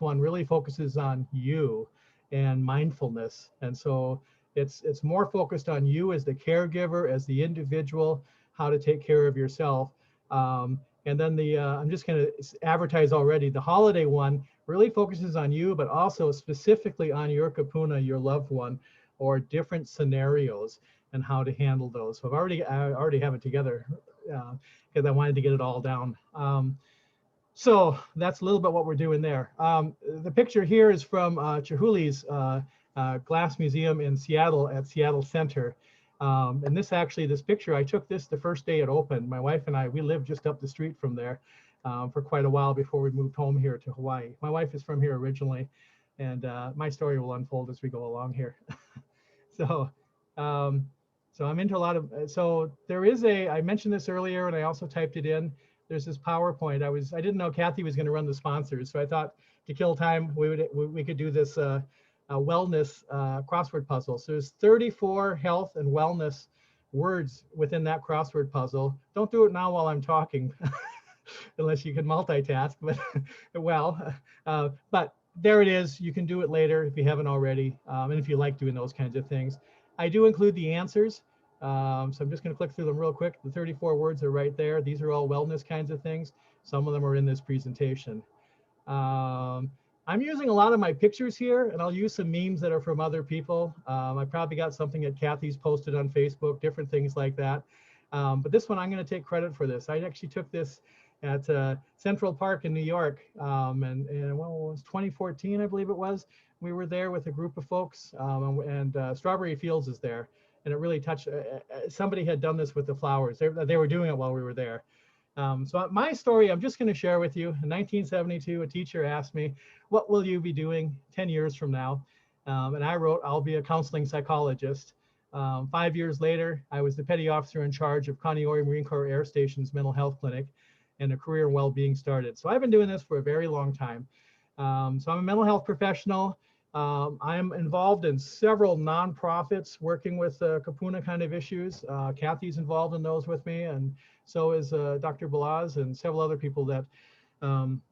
one really focuses on you and mindfulness. And so it's more focused on you as the caregiver, as the individual, how to take care of yourself. And then I'm just going to advertise already, the holiday one really focuses on you, but also specifically on your kapuna, your loved one, or different scenarios and how to handle those. So I already have it together because I wanted to get it all down. So that's a little bit what we're doing there. The picture here is from Chihuli's Glass Museum in Seattle at Seattle Center. And this picture, I took this the first day it opened. My wife and I, we lived just up the street from there for quite a while before we moved home here to Hawaii. My wife is from here originally, and my story will unfold as we go along here. So I'm into a lot of, so there is I mentioned this earlier and I also typed it in. There's this PowerPoint. I didn't know Kathy was going to run the sponsors, so I thought to kill time, we could do this wellness crossword puzzle. So there's 34 health and wellness words within that crossword puzzle. Don't do it now while I'm talking, unless you can multitask. But but there it is. You can do it later if you haven't already, and if you like doing those kinds of things. I do include the answers. So I'm just going to click through them real quick. The 34 words are right there. These are all wellness kinds of things. Some of them are in this presentation. I'm using a lot of my pictures here, and I'll use some memes that are from other people. I probably got something that Kathy's posted on Facebook, different things like that. But this one, I'm going to take credit for this. I actually took this at Central Park in New York, and well, it was 2014, I believe it was. We were there with a group of folks, and Strawberry Fields is there. And it really touched, somebody had done this with the flowers. They were doing it while we were there. So my story, I'm just going to share with you. In 1972, a teacher asked me, what will you be doing 10 years from now? And I wrote, I'll be a counseling psychologist. 5 years later, I was the petty officer in charge of Kaneohe Marine Corps Air Station's mental health clinic, and a career in well-being started. So I've been doing this for a very long time. So I'm a mental health professional. I'm involved in several nonprofits working with kapuna kind of issues. Kathy's involved in those with me, and so is Dr. Balaz and several other people that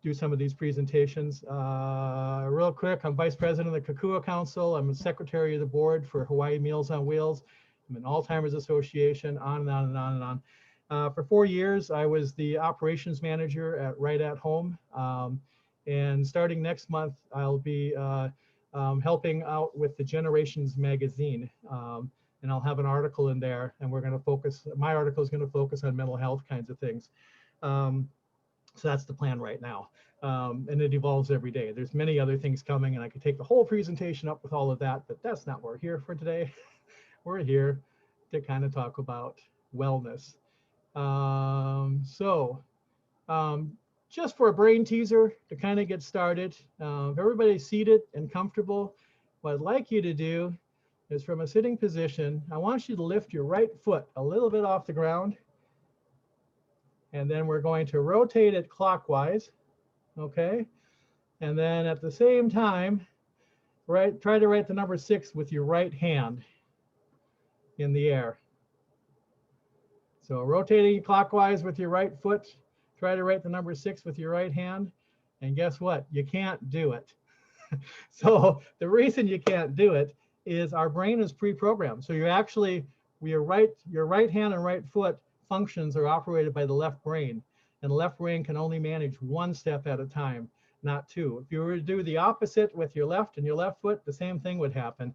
do some of these presentations. Real quick, I'm vice president of the Kakua Council. I'm a secretary of the board for Hawaii Meals on Wheels. I'm an Alzheimer's Association, on and on and on and on. For 4 years, I was the operations manager at Right at Home. And starting next month, I'll be helping out with the Generations magazine. And I'll have an article in there, and we're going to focus, my article is going to focus on mental health kinds of things. So that's the plan right now. And it evolves every day. There's many other things coming, and I could take the whole presentation up with all of that, but that's not what we're here for today. We're here to kind of talk about wellness. Just for a brain teaser to kind of get started, if everybody's seated and comfortable, what I'd like you to do is, from a sitting position, I want you to lift your right foot a little bit off the ground, and then we're going to rotate it clockwise, okay? And then at the same time, try to write the number 6 with your right hand in the air. So rotating clockwise with your right foot, try to write the number 6 with your right hand, and guess what? You can't do it. So the reason you can't do it is our brain is pre-programmed. So you're actually, your right hand and right foot functions are operated by the left brain, and the left brain can only manage one step at a time, not two. If you were to do the opposite with your left and your left foot, the same thing would happen.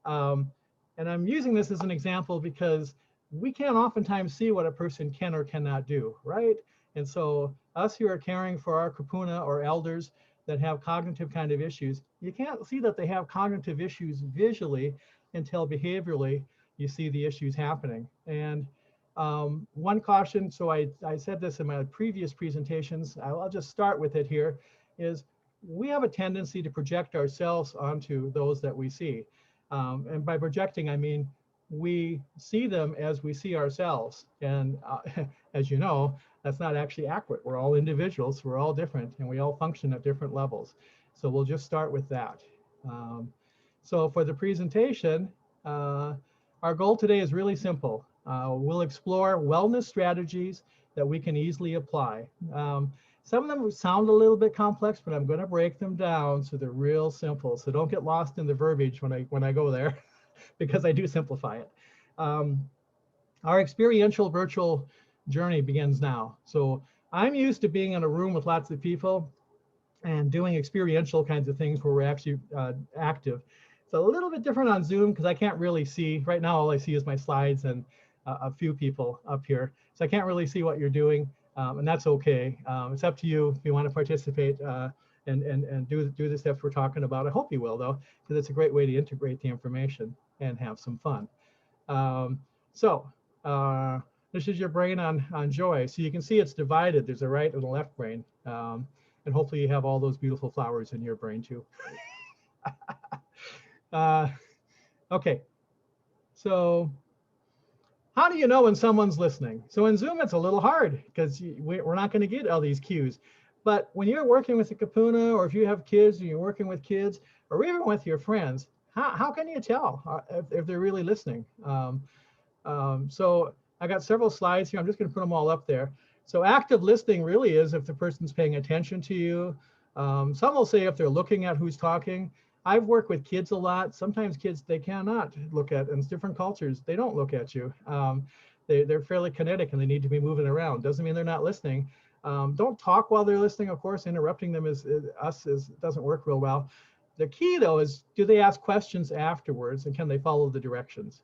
And I'm using this as an example because we can't oftentimes see what a person can or cannot do, right? And so us who are caring for our kapuna or elders that have cognitive kind of issues, you can't see that they have cognitive issues visually until behaviorally you see the issues happening. And one caution, so I said this in my previous presentations, I'll just start with it here, is we have a tendency to project ourselves onto those that we see. And by projecting, I mean, we see them as we see ourselves. And as you know, that's not actually accurate. We're all individuals, we're all different, and we all function at different levels. So we'll just start with that. So for the presentation, our goal today is really simple. We'll explore wellness strategies that we can easily apply. Some of them sound a little bit complex, but I'm going to break them down so they're real simple. So don't get lost in the verbiage when I go there, because I do simplify it. Our experiential virtual journey begins now. So I'm used to being in a room with lots of people and doing experiential kinds of things where we're actually active. It's a little bit different on Zoom because I can't really see. Right now, all I see is my slides and a few people up here. So I can't really see what you're doing, and that's okay. It's up to you if you want to participate and do the steps we're talking about. I hope you will, though, because it's a great way to integrate the information and have some fun. So this is your brain on joy. So you can see it's divided. There's a right and a left brain. And hopefully you have all those beautiful flowers in your brain too. Okay, so how do you know when someone's listening? So in Zoom, it's a little hard because we're not going to get all these cues. But when you're working with a Kapuna, or if you have kids and you're working with kids, or even with your friends, how can you tell if they're really listening? So I got several slides here. I'm just going to put them all up there. So active listening really is if the person's paying attention to you. Some will say if they're looking at who's talking. I've worked with kids a lot. Sometimes kids, they cannot look at, in different cultures, they don't look at you. They're fairly kinetic and they need to be moving around. Doesn't mean they're not listening. Don't talk while they're listening. Of course, interrupting them doesn't work real well. The key though is, do they ask questions afterwards and can they follow the directions?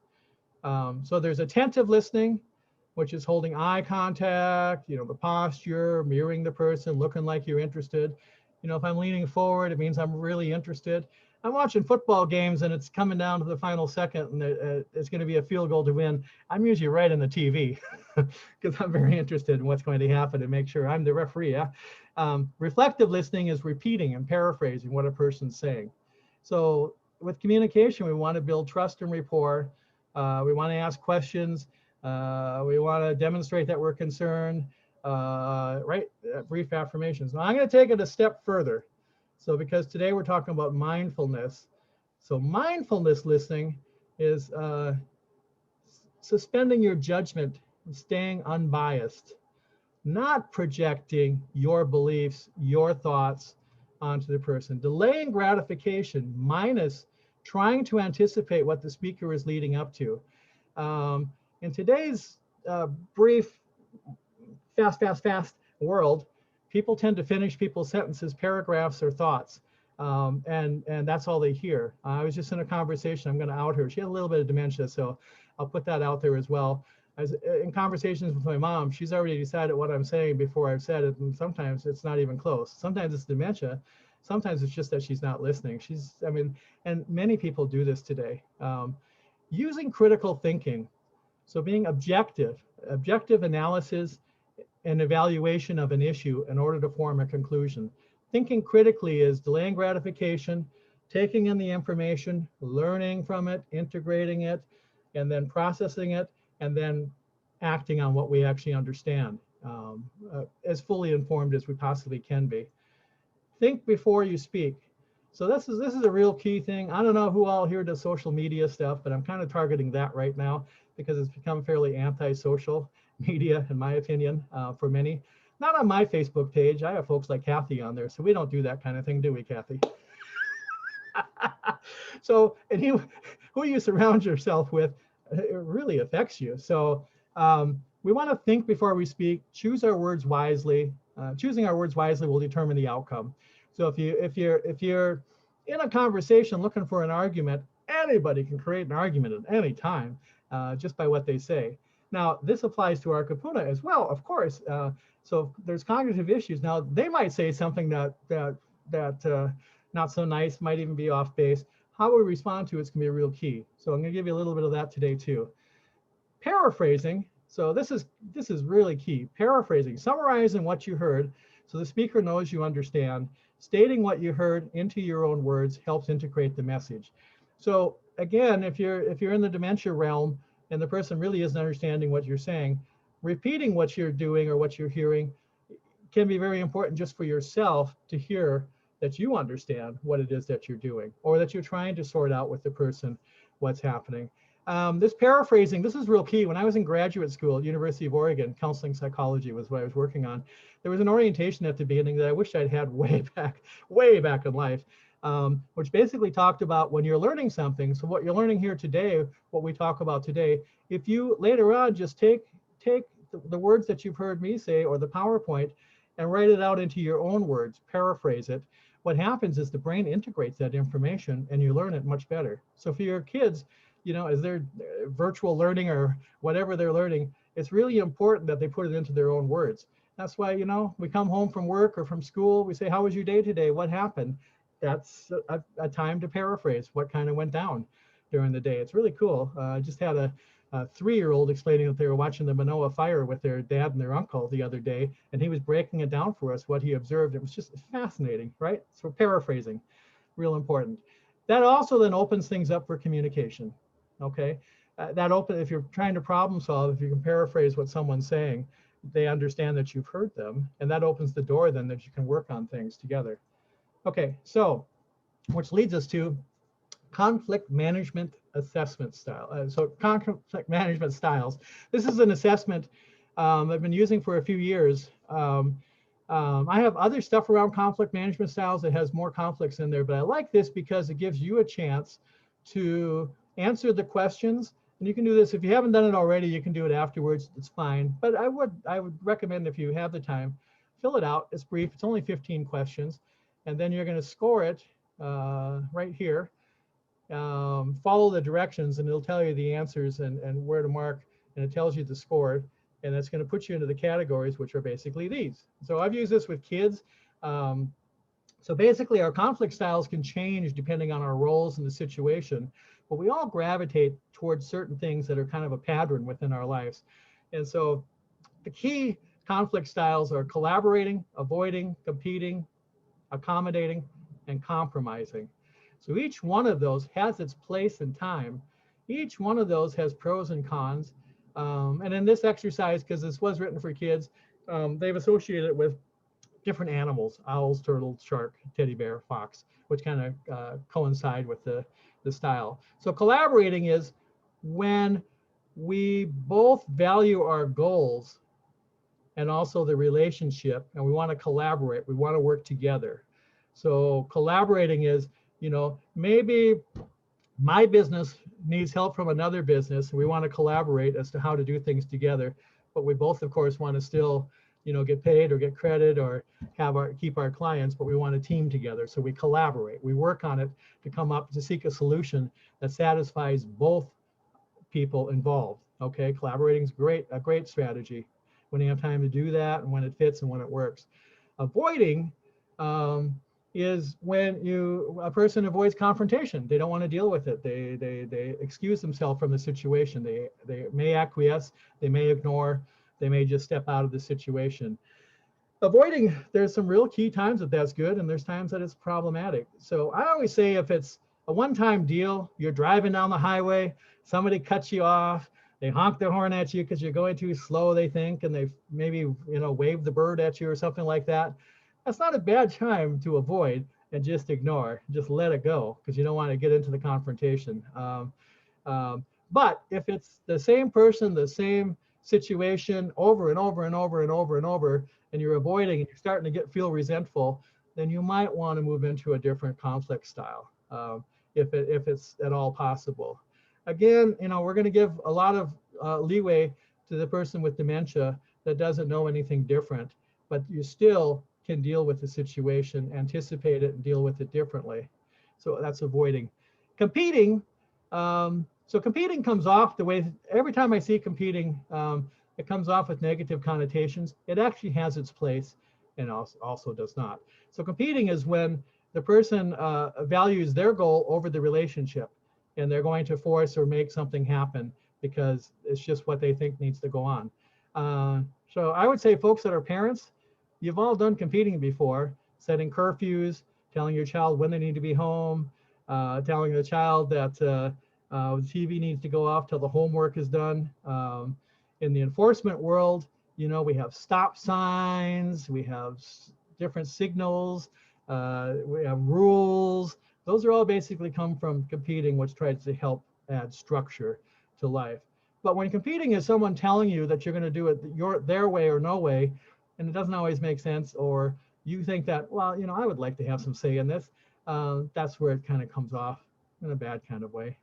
So there's attentive listening, which is holding eye contact, the posture, mirroring the person, looking like you're interested. If I'm leaning forward, it means I'm really interested. I'm watching football games and it's coming down to the final second and it's going to be a field goal to win. I'm usually right in the TV because I'm very interested in what's going to happen and make sure I'm the referee. Yeah? Reflective listening is repeating and paraphrasing what a person's saying. So with communication, we want to build trust and rapport. We want to ask questions. We want to demonstrate that we're concerned, brief affirmations. Now I'm going to take it a step further. So because today we're talking about mindfulness. So mindfulness listening is suspending your judgment and staying unbiased, not projecting your beliefs, your thoughts onto the person. Delaying gratification minus trying to anticipate what the speaker is leading up to. In today's brief, fast world, people tend to finish people's sentences, paragraphs, or thoughts, and that's all they hear. I was just in a conversation. I'm going to out her. She had a little bit of dementia, so I'll put that out there as well. As in conversations with my mom, she's already decided what I'm saying before I've said it, and sometimes it's not even close. Sometimes it's dementia. Sometimes it's just that she's not listening. And many people do this today. Using critical thinking. So being objective analysis and evaluation of an issue in order to form a conclusion. Thinking critically is delaying gratification, taking in the information, learning from it, integrating it, and then processing it, and then acting on what we actually understand, as fully informed as we possibly can be. Think before you speak. So this is a real key thing. I don't know who all here does social media stuff, but I'm kind of targeting that right now because it's become fairly anti-social media, in my opinion, for many. Not on my Facebook page. I have folks like Kathy on there, so we don't do that kind of thing, do we, Kathy? So, and who you surround yourself with, it really affects you. So we want to think before we speak, choose our words wisely. Choosing our words wisely will determine the outcome. So if you're in a conversation looking for an argument, anybody can create an argument at any time just by what they say. Now, this applies to our Kapuna as well, of course. So there's cognitive issues. Now, they might say something that not so nice, might even be off base. How we respond to it's gonna be a real key. So I'm gonna give you a little bit of that today too. Paraphrasing. So this is really key. Paraphrasing, summarizing what you heard so the speaker knows you understand. Stating what you heard into your own words helps integrate the message. So again, if you're in the dementia realm and the person really isn't understanding what you're saying, repeating what you're doing or what you're hearing can be very important just for yourself to hear that you understand what it is that you're doing or that you're trying to sort out with the person what's happening. This paraphrasing, this is real key. When I was in graduate school at University of Oregon, counseling psychology was what I was working on. There was an orientation at the beginning that I wish I'd had way back in life, which basically talked about when you're learning something. So what you're learning here today, what we talk about today, if you later on just take the words that you've heard me say or the PowerPoint and write it out into your own words, paraphrase it, what happens is the brain integrates that information and you learn it much better. So for your kids, you know, as they're virtual learning or whatever they're learning, it's really important that they put it into their own words. That's why, you know, we come home from work or from school, we say, how was your day today? What happened? That's a time to paraphrase what kind of went down during the day. It's really cool. I just had a 3-year-old explaining that they were watching the Manoa fire with their dad and their uncle the other day, and he was breaking it down for us, what he observed. It was just fascinating, right? So paraphrasing, real important. That also then opens things up for communication, okay? If you're trying to problem solve, if you can paraphrase what someone's saying, they understand that you've heard them, and that opens the door then that you can work on things together. Okay, so which leads us to conflict management assessment style. So conflict management styles. This is an assessment I've been using for a few years. I have other stuff around conflict management styles that has more conflicts in there, but I like this because it gives you a chance to answer the questions. And you can do this if you haven't done it already. You can do it afterwards. It's fine. But I would recommend, if you have the time, fill it out. It's brief. It's only 15 questions, and then you're going to score it right here. Follow the directions and it'll tell you the answers and where to mark, and it tells you the score, and that's going to put you into the categories, which are basically these. So I've used this with kids. So basically our conflict styles can change depending on our roles in the situation, but we all gravitate towards certain things that are kind of a pattern within our lives. And so the key conflict styles are collaborating, avoiding, competing, accommodating, and compromising. So each one of those has its place and time. Each one of those has pros and cons. And in this exercise, because this was written for kids, they've associated it with different animals: owls, turtles, shark, teddy bear, fox, which kind of coincide with the style. So collaborating is when we both value our goals and also the relationship, and we want to collaborate, we want to work together. So collaborating is, you know, maybe my business needs help from another business. We want to collaborate as to how to do things together, but we both, of course, want to still, you know, get paid or get credit or keep our clients, but we want to team together. So we collaborate. We work on it to seek a solution that satisfies both people involved. Okay, collaborating is a great strategy when you have time to do that and when it fits and when it works. Avoiding is when a person avoids confrontation. They don't want to deal with it. They excuse themselves from the situation. They may acquiesce, they may ignore, they may just step out of the situation. Avoiding, there's some real key times that that's good, and there's times that it's problematic. So I always say, if it's a one-time deal, you're driving down the highway, somebody cuts you off, they honk their horn at you because you're going too slow, they think, and they maybe, you know, wave the bird at you or something like that. That's not a bad time to avoid and just ignore, just let it go, because you don't want to get into the confrontation. But if it's the same person, the same situation over and over and over and over and over, and you're avoiding and you're starting to feel resentful, then you might want to move into a different conflict style, if it's at all possible. Again, you know, we're going to give a lot of leeway to the person with dementia that doesn't know anything different, but you still can deal with the situation, anticipate it, and deal with it differently. So that's avoiding. Competing. So competing comes off the way, every time I see competing, it comes off with negative connotations. It actually has its place and also does not. So competing is when the person values their goal over the relationship, and they're going to force or make something happen because it's just what they think needs to go on. So I would say, folks that are parents, you've all done competing before, setting curfews, telling your child when they need to be home, telling the child that the TV needs to go off till the homework is done. In the enforcement world, you know, we have stop signs, we have different signals, we have rules. Those are all basically come from competing, which tries to help add structure to life. But when competing is someone telling you that you're going to do it their way or no way, and it doesn't always make sense, or you think that, well, I would like to have some say in this, that's where it kind of comes off in a bad kind of way.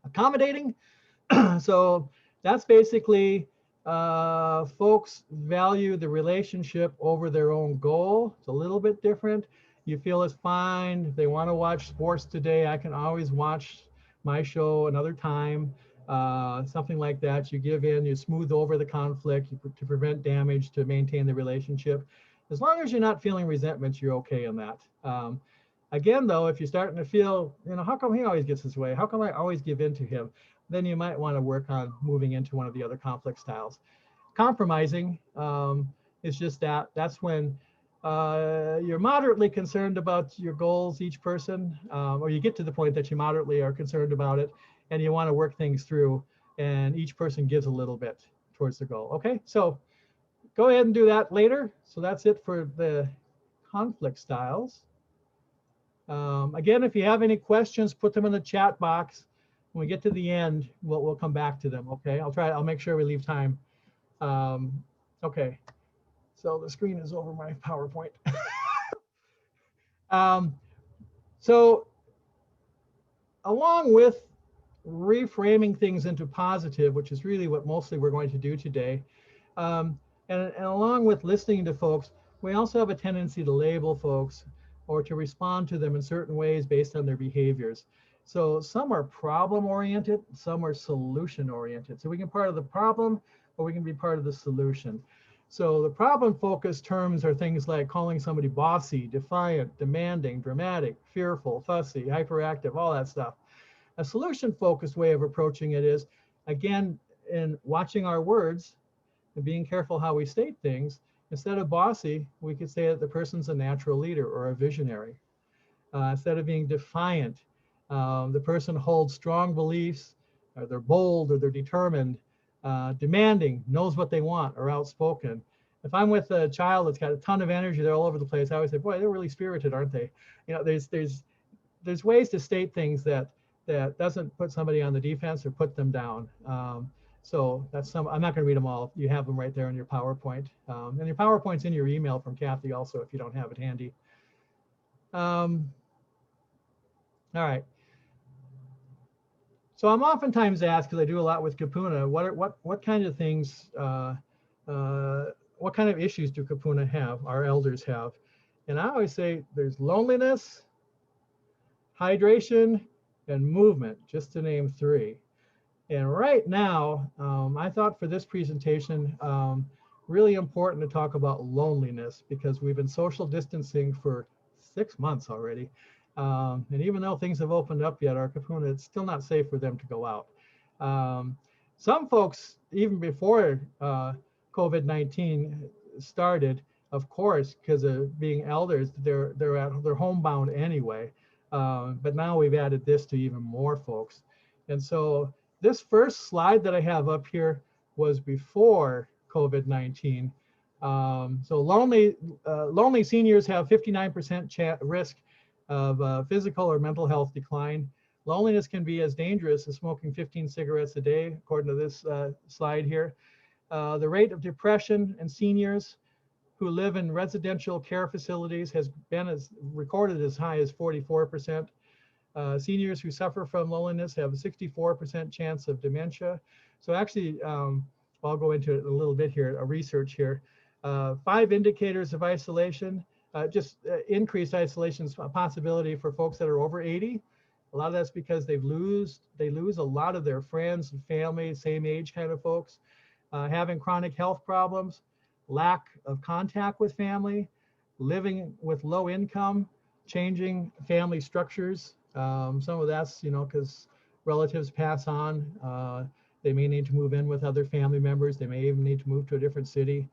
Accommodating, so that's basically folks value the relationship over their own goal. It's a little bit different. You feel it's fine. If they want to watch sports today, I can always watch my show another time. Something like that. You give in, you smooth over the conflict to prevent damage, to maintain the relationship. As long as you're not feeling resentment, you're okay in that. Again, though, if you're starting to feel, how come he always gets his way? How come I always give in to him? Then you might want to work on moving into one of the other conflict styles. Compromising is just that's when you're moderately concerned about your goals, each person, or you get to the point that you moderately are concerned about it, and you want to work things through, and each person gives a little bit towards the goal. Okay, so go ahead and do that later. So that's it for the conflict styles. Again, if you have any questions, put them in the chat box. When we get to the end, we'll come back to them. Okay, I'll make sure we leave time. Okay, so the screen is over my PowerPoint. So along with reframing things into positive, which is really what mostly we're going to do today, and along with listening to folks, we also have a tendency to label folks or to respond to them in certain ways based on their behaviors. So some are problem oriented, some are solution oriented. So we can be part of the problem, or we can be part of the solution. So the problem focused terms are things like calling somebody bossy, defiant, demanding, dramatic, fearful, fussy, hyperactive, all that stuff. A solution focused way of approaching it is, again, in watching our words and being careful how we state things. Instead of bossy, we could say that the person's a natural leader or a visionary. Instead of being defiant, the person holds strong beliefs, or they're bold, or they're determined, demanding, knows what they want, or outspoken. If I'm with a child that's got a ton of energy, they're all over the place, I always say, boy, they're really spirited, aren't they? There's ways to state things that doesn't put somebody on the defense or put them down. So that's I'm not going to read them all. You have them right there in your PowerPoint. And your PowerPoint's in your email from Kathy also, if you don't have it handy. All right. So I'm oftentimes asked, because I do a lot with Kupuna, what kind of things, what kind of issues do Kupuna have, our elders have? And I always say there's loneliness, hydration, and movement, just to name 3. And right now, I thought for this presentation, really important to talk about loneliness, because we've been social distancing for 6 months already. And even though things have opened up yet, our Kupuna, it's still not safe for them to go out. Some folks, even before COVID-19 started, of course, because of being elders, they're homebound anyway. But now we've added this to even more folks. And so this first slide that I have up here was before COVID-19. So lonely seniors have 59% risk of physical or mental health decline. Loneliness can be as dangerous as smoking 15 cigarettes a day, according to this slide here. The rate of depression in seniors who live in residential care facilities has been recorded as high as 44%. Seniors who suffer from loneliness have a 64% chance of dementia. So actually, I'll go into it a little bit here, a research here. 5 indicators of isolation, increased isolation is a possibility for folks that are over 80. A lot of that's because they lose a lot of their friends and family, same age kind of folks. Having chronic health problems, lack of contact with family, living with low income, changing family structures. Some of that's, because relatives pass on. They may need to move in with other family members. They may even need to move to a different city.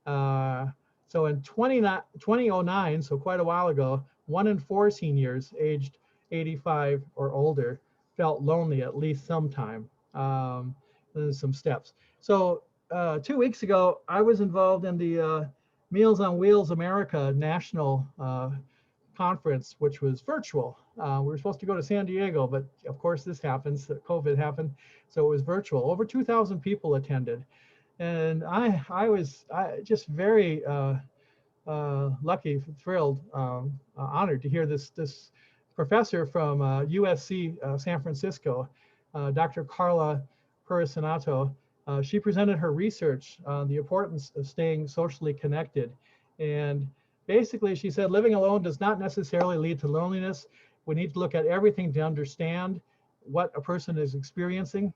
So in 2009, so quite a while ago, 1 in 4 seniors aged 85 or older felt lonely at least sometime. There's some steps. So 2 weeks ago, I was involved in the Meals on Wheels America national conference, which was virtual. We were supposed to go to San Diego, but of course this happens, COVID happened, so it was virtual. Over 2,000 people attended. And I was just very lucky, thrilled, honored to hear this professor from USC San Francisco, Dr. Carla Perisinato. She presented her research on the importance of staying socially connected. And basically, she said living alone does not necessarily lead to loneliness. We need to look at everything to understand what a person is experiencing.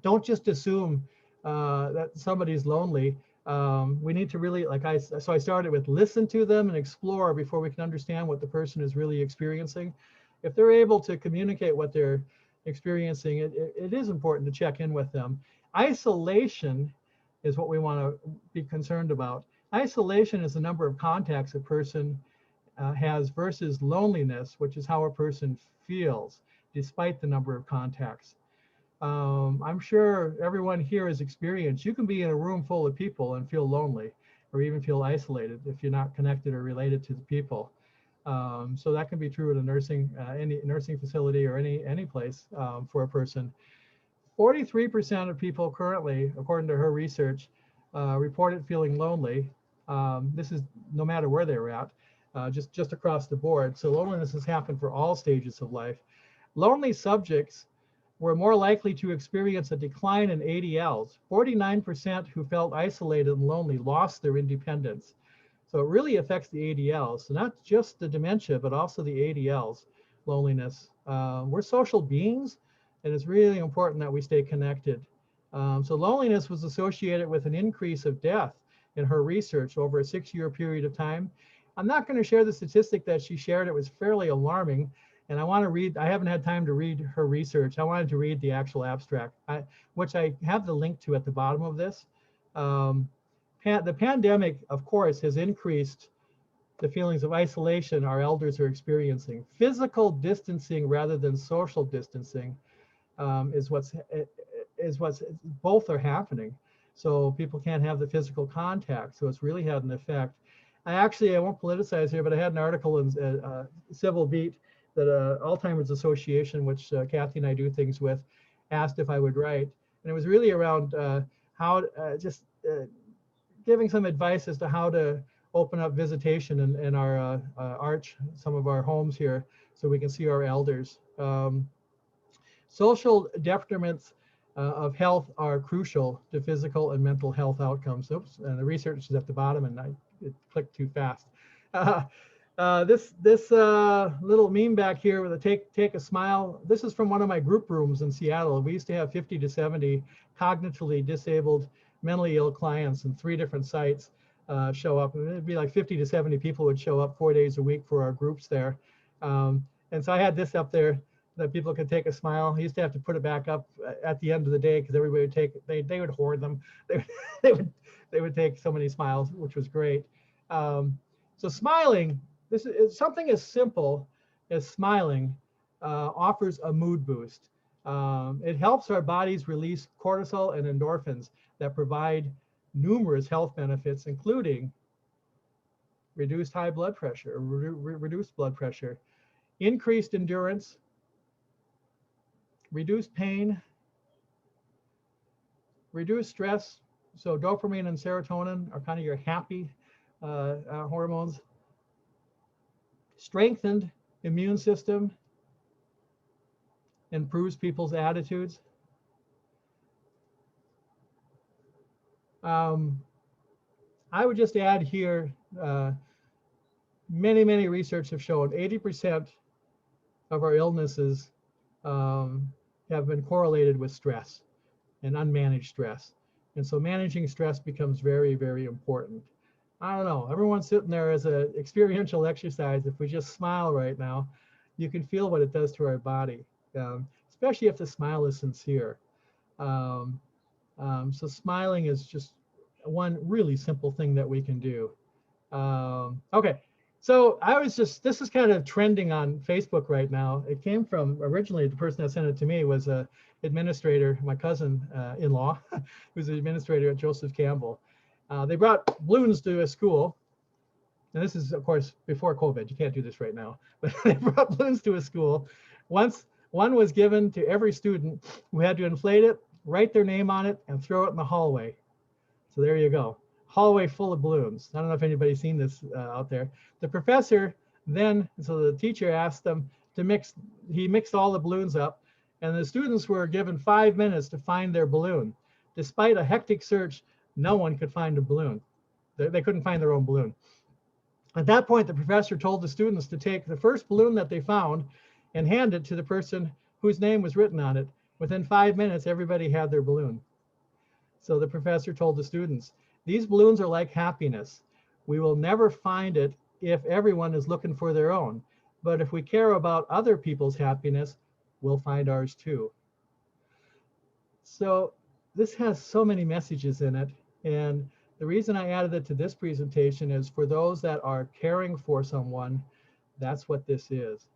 Don't just assume that somebody's lonely. We need to really, so I started with listen to them and explore before we can understand what the person is really experiencing. If they're able to communicate what they're experiencing, it is important to check in with them. Isolation is what we want to be concerned about. Isolation is the number of contacts a person has versus loneliness, which is how a person feels despite the number of contacts. I'm sure everyone here has experienced, you can be in a room full of people and feel lonely or even feel isolated if you're not connected or related to the people. So that can be true at a any nursing facility or any place for a person. 43% of people currently, according to her research, reported feeling lonely. This is no matter where they were at, just across the board. So loneliness has happened for all stages of life. Lonely subjects were more likely to experience a decline in ADLs. 49% who felt isolated and lonely lost their independence. So it really affects the ADLs. So not just the dementia, but also the ADLs, loneliness. We're social beings, and it's really important that we stay connected. So loneliness was associated with an increase of death in her research over a 6-year period of time. I'm not going to share the statistic that she shared. It was fairly alarming. And I want to read, I haven't had time to read her research. I wanted to read the actual abstract, which I have the link to at the bottom of this. The pandemic, of course, has increased the feelings of isolation our elders are experiencing. Physical distancing rather than social distancing is what's both are happening. So people can't have the physical contact. So it's really had an effect. I won't politicize here, but I had an article in Civil Beat that Alzheimer's Association, which Kathy and I do things with, asked if I would write. And it was really around giving some advice as to how to open up visitation in our arch, some of our homes here, so we can see our elders. Social detriments of health are crucial to physical and mental health outcomes. Oops, and the research is at the bottom, and it clicked too fast. This little meme back here with a take a smile. This is from one of my group rooms in Seattle. We used to have 50 to 70 cognitively disabled, mentally ill clients in 3 different sites show up. It'd be like 50 to 70 people would show up 4 days a week for our groups there. And so I had this up there that people could take a smile. I used to have to put it back up at the end of the day because everybody would take, they would hoard them. They would take so many smiles, which was great. So smiling, this is something as simple as smiling offers a mood boost. It helps our bodies release cortisol and endorphins that provide numerous health benefits, including reduced high blood pressure, reduced blood pressure, increased endurance, reduced pain, reduced stress. So dopamine and serotonin are kind of your happy hormones. Strengthened immune system improves people's attitudes. I would just add here, many research have shown 80% of our illnesses have been correlated with stress and unmanaged stress. And so managing stress becomes very, very important. I don't know, everyone's sitting there as an experiential exercise. If we just smile right now, you can feel what it does to our body, especially if the smile is sincere. So smiling is just one really simple thing that we can do. Okay, so this is kind of trending on Facebook right now. It came from, originally the person that sent it to me was a administrator, my cousin-in-law, who's an administrator at Joseph Campbell. They brought balloons to a school, and this is of course before COVID, you can't do this right now, but they brought balloons to a school. Once one was given to every student who had to inflate it, write their name on it, and throw it in the hallway. So there you go. Hallway full of balloons. I don't know if anybody's seen this out there. The professor then, so the teacher asked them to mix, he mixed all the balloons up, and the students were given 5 minutes to find their balloon. Despite a hectic search, no one could find a balloon. They couldn't find their own balloon. At that point, the professor told the students to take the first balloon that they found and hand it to the person whose name was written on it. Within 5 minutes, everybody had their balloon. So the professor told the students, these balloons are like happiness. We will never find it if everyone is looking for their own. But if we care about other people's happiness, we'll find ours too. So this has so many messages in it. And the reason I added it to this presentation is for those that are caring for someone, that's what this is.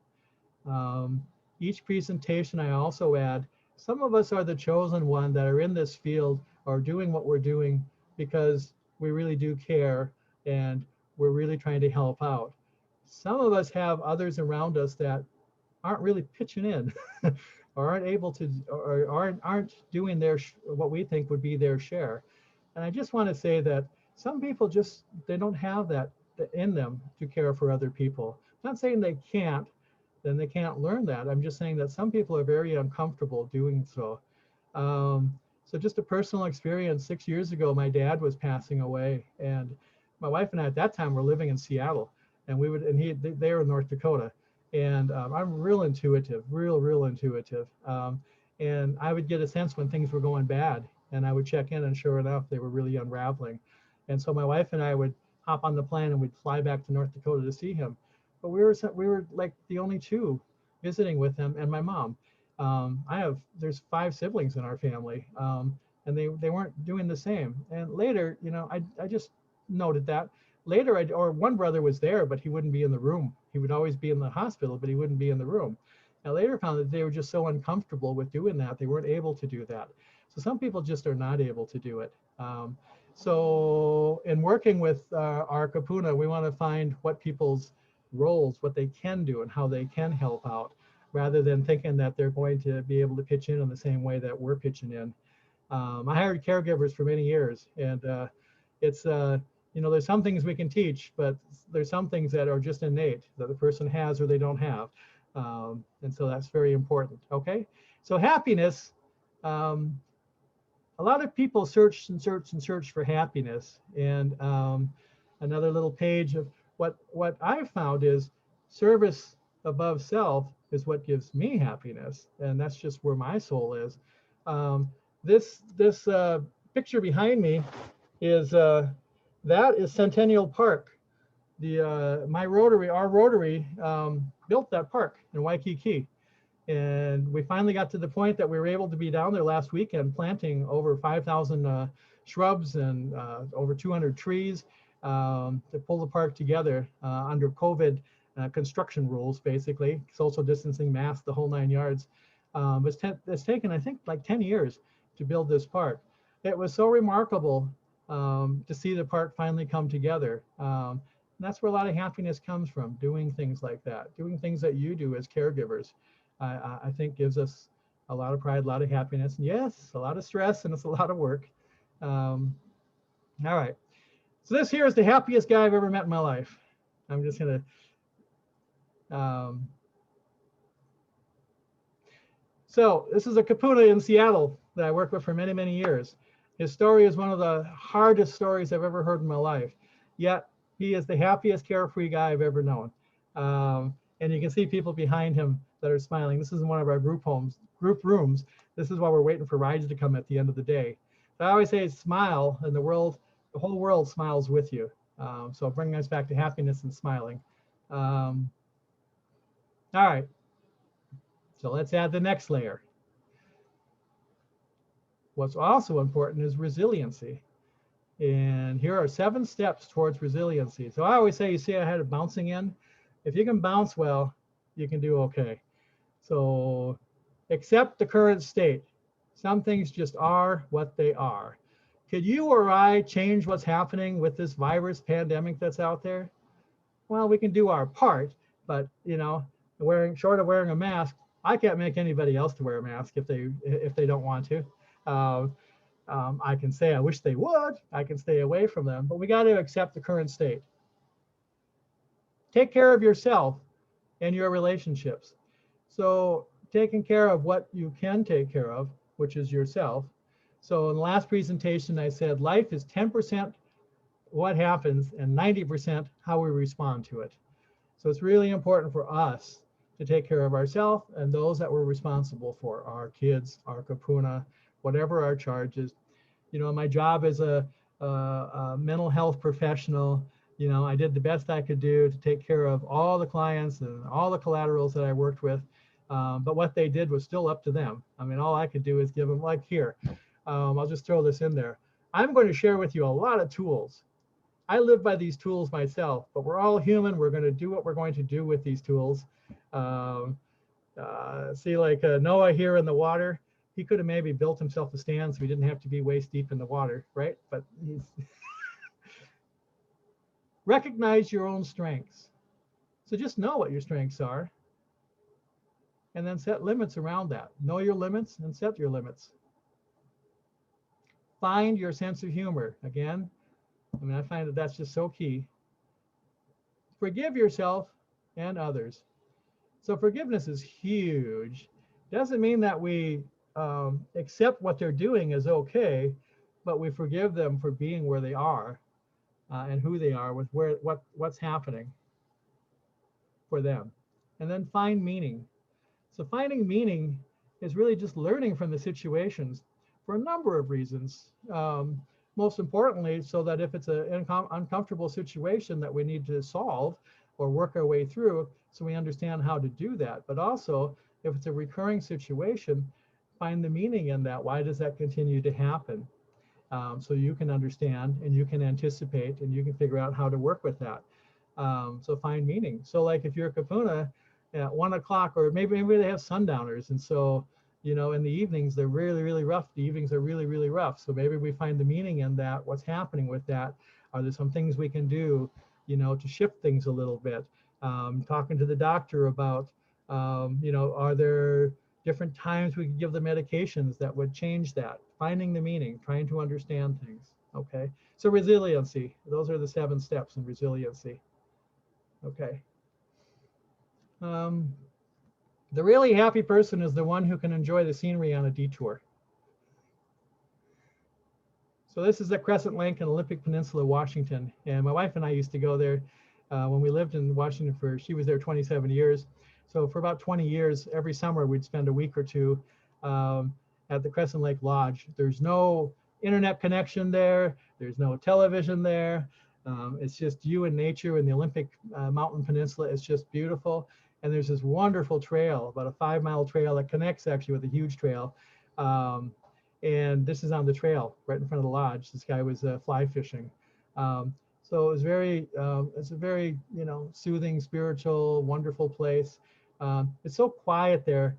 Each presentation I also add, some of us are the chosen one that are in this field or doing what we're doing because we really do care and we're really trying to help out. Some of us have others around us that aren't really pitching in or aren't able to, or aren't doing their, what we think would be their share. And I just want to say that some people just, they don't have that in them to care for other people. I'm not saying they can't, then they can't learn that. I'm just saying that some people are very uncomfortable doing so. So just a personal experience, 6 years ago, my dad was passing away, and my wife and I at that time were living in Seattle, and we would, and they were in North Dakota. And I'm real intuitive, real intuitive. And I would get a sense when things were going bad, and I would check in, and sure enough, they were really unraveling. And so my wife and I would hop on the plane and we'd fly back to North Dakota to see him. But we were like the only two visiting with him and my mom. There's 5 siblings in our family, and they weren't doing the same. And later, you know, I just noted that. Later, or one brother was there, but he wouldn't be in the room. He would always be in the hospital, but he wouldn't be in the room. I later found that they were just so uncomfortable with doing that, they weren't able to do that. So some people just are not able to do it. So in working with our Kapuna, we want to find what people's roles, what they can do and how they can help out, rather than thinking that they're going to be able to pitch in the same way that we're pitching in. I hired caregivers for many years, and it's, you know, there's some things we can teach, but there's some things that are just innate that the person has or they don't have. And so that's very important, okay? So happiness, a lot of people search for happiness. And another little page of what I've found is service above self is what gives me happiness. And that's just where my soul is. This picture behind me is, that is Centennial Park. Our Rotary built that park in Waikiki. And we finally got to the point that we were able to be down there last weekend planting over 5,000 shrubs and over 200 trees to pull the park together under COVID construction rules, basically, social distancing, masks, the whole 9 yards. It's taken, I think, like 10 years to build this park. It was so remarkable to see the park finally come together. And that's where a lot of happiness comes from, doing things like that, doing things that you do as caregivers. I think gives us a lot of pride, a lot of happiness, and yes, a lot of stress, and it's a lot of work. All right, so this here is the happiest guy I've ever met in my life. I'm just gonna, so this is a Kapuna in Seattle that I worked with for many, many years. His story is one of the hardest stories I've ever heard in my life, yet he is the happiest, carefree guy I've ever known. And you can see people behind him that are smiling. This is in one of our group rooms. This is while we're waiting for rides to come at the end of the day. So I always say smile, and the whole world smiles with you. So bringing us back to happiness and smiling. All right, so let's add the next layer. What's also important is resiliency. And here are 7 steps towards resiliency. So I always say, you see I had it bouncing in. If you can bounce well, you can do okay. So accept the current state. Some things just are what they are. Could you or I change what's happening with this virus pandemic that's out there? well, we can do our part, but short of wearing a mask, I can't make anybody else to wear a mask if they don't want to. Uh, I can say I wish they would. I can stay away from them, but we got to accept the current state. Take care of yourself and your relationships. So taking care of what you can take care of, which is yourself. So in the last presentation, I said life is 10% what happens and 90% how we respond to it. So it's really important for us to take care of ourselves and those that we're responsible for, our kids, our kapuna, whatever our charge is. My job as a mental health professional, I did the best I could do to take care of all the clients and all the collaterals that I worked with. But what they did was still up to them. I mean, all I could do is give them, like here, I'll just throw this in there. I'm going to share with you a lot of tools. I live by these tools myself, but we're all human. We're going to do what we're going to do with these tools. See, like Noah here in the water, he could have maybe built himself a stand so he didn't have to be waist deep in the water, right? But he's recognize your own strengths. So just know what your strengths are and then set limits around that. Know your limits and set your limits. Find your sense of humor. Again, I find that that's just so key. Forgive yourself and others. So forgiveness is huge. Doesn't mean that we accept what they're doing is okay, but we forgive them for being where they are and who they are with what's happening for them. And then find meaning. So finding meaning is really just learning from the situations for a number of reasons. Most importantly, so that if it's an uncomfortable situation that we need to solve or work our way through, so we understand how to do that. But also, if it's a recurring situation, find the meaning in that. Why does that continue to happen? So you can understand and you can anticipate and you can figure out how to work with that. So find meaning. So like if you're a kapuna at 1 o'clock, or maybe they have sundowners, and so in the evenings they're really, really rough. The evenings are really, really rough. So maybe we find the meaning in that. What's happening with that? Are there some things we can do, to shift things a little bit? Talking to the doctor about, are there different times we could give the medications that would change that? Finding the meaning, trying to understand things. Okay. So resiliency. Those are the 7 steps in resiliency. Okay. The really happy person is the one who can enjoy the scenery on a detour. So this is the Crescent Lake in Olympic Peninsula, Washington. And my wife and I used to go there when we lived in Washington she was there 27 years. So for about 20 years, every summer we'd spend a week or two at the Crescent Lake Lodge. There's no internet connection there. There's no television there. It's just you and nature in the Olympic Mountain Peninsula. It's just beautiful. And there's this wonderful trail, about a 5-mile trail that connects actually with a huge trail. And this is on the trail right in front of the lodge. This guy was fly fishing. So it was it's a very, soothing, spiritual, wonderful place. It's so quiet there.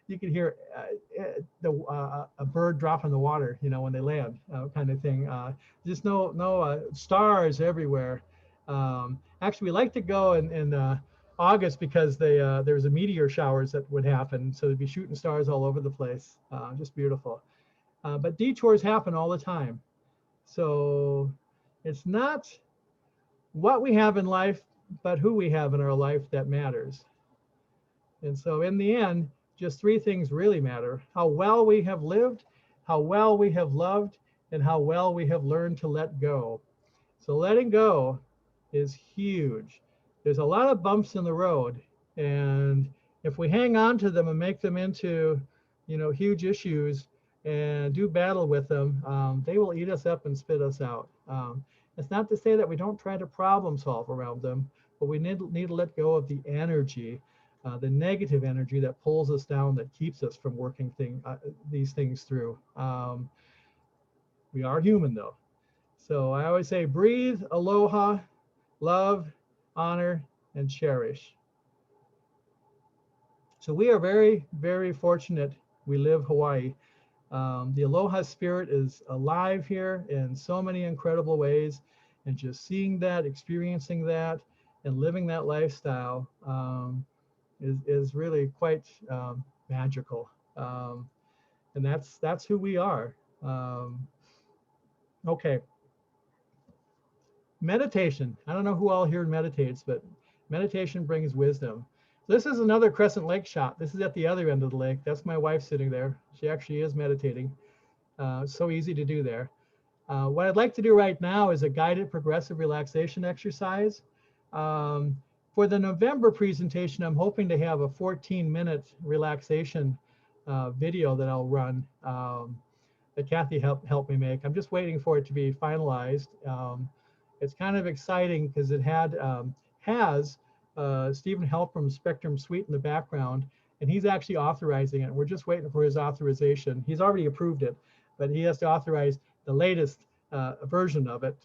You can hear a bird drop in the water, when they land, kind of thing. Just no stars everywhere. Actually, we like to go in August because there was a meteor showers that would happen. So they'd be shooting stars all over the place. Just beautiful. But detours happen all the time. So it's not what we have in life, but who we have in our life that matters. And so in the end, just 3 things really matter: how well we have lived, how well we have loved, and how well we have learned to let go. So letting go is huge. There's a lot of bumps in the road, and if we hang on to them and make them into, huge issues and do battle with them, they will eat us up and spit us out. It's not to say that we don't try to problem solve around them, but we need to let go of the energy, the negative energy that pulls us down, that keeps us from working these things through. We are human though. So I always say breathe, aloha, love, honor, and cherish. So we are very, very fortunate we live Hawaii. The aloha spirit is alive here in so many incredible ways, and just seeing that, experiencing that, and living that lifestyle is really quite magical. Um, and that's who we are. Um, okay, meditation. I don't know who all here meditates, but meditation brings wisdom. This is another Crescent Lake shot. This is at the other end of the lake. That's my wife sitting there. She actually is meditating. So easy to do there. What I'd like to do right now is a guided progressive relaxation exercise. Um, for the November presentation, I'm hoping to have a 14-minute relaxation video that I'll run that Kathy helped me make. I'm just waiting for it to be finalized. It's kind of exciting because it has Stephen Helpram's Spectrum Suite in the background, and he's actually authorizing it. We're just waiting for his authorization. He's already approved it, but he has to authorize the latest version of it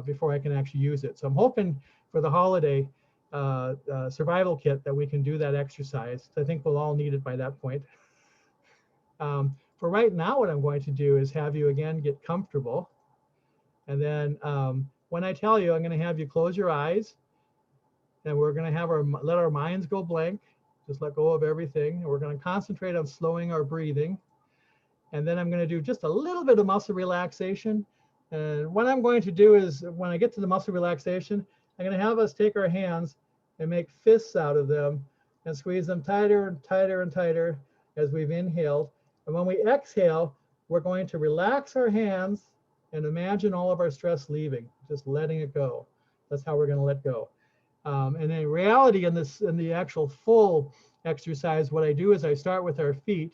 before I can actually use it. So I'm hoping for the holiday survival kit that we can do that exercise. I think we'll all need it by that point. For right now, what I'm going to do is have you again get comfortable. And then when I tell you, I'm going to have you close your eyes, and we're going to have let our minds go blank. Just let go of everything. And we're going to concentrate on slowing our breathing. And then I'm going to do just a little bit of muscle relaxation. And what I'm going to do is when I get to the muscle relaxation, I'm going to have us take our hands and make fists out of them and squeeze them tighter and tighter and tighter as we've inhaled. And when we exhale, we're going to relax our hands and imagine all of our stress leaving, just letting it go. That's how we're going to let go. And in reality, in the actual full exercise, what I do is I start with our feet,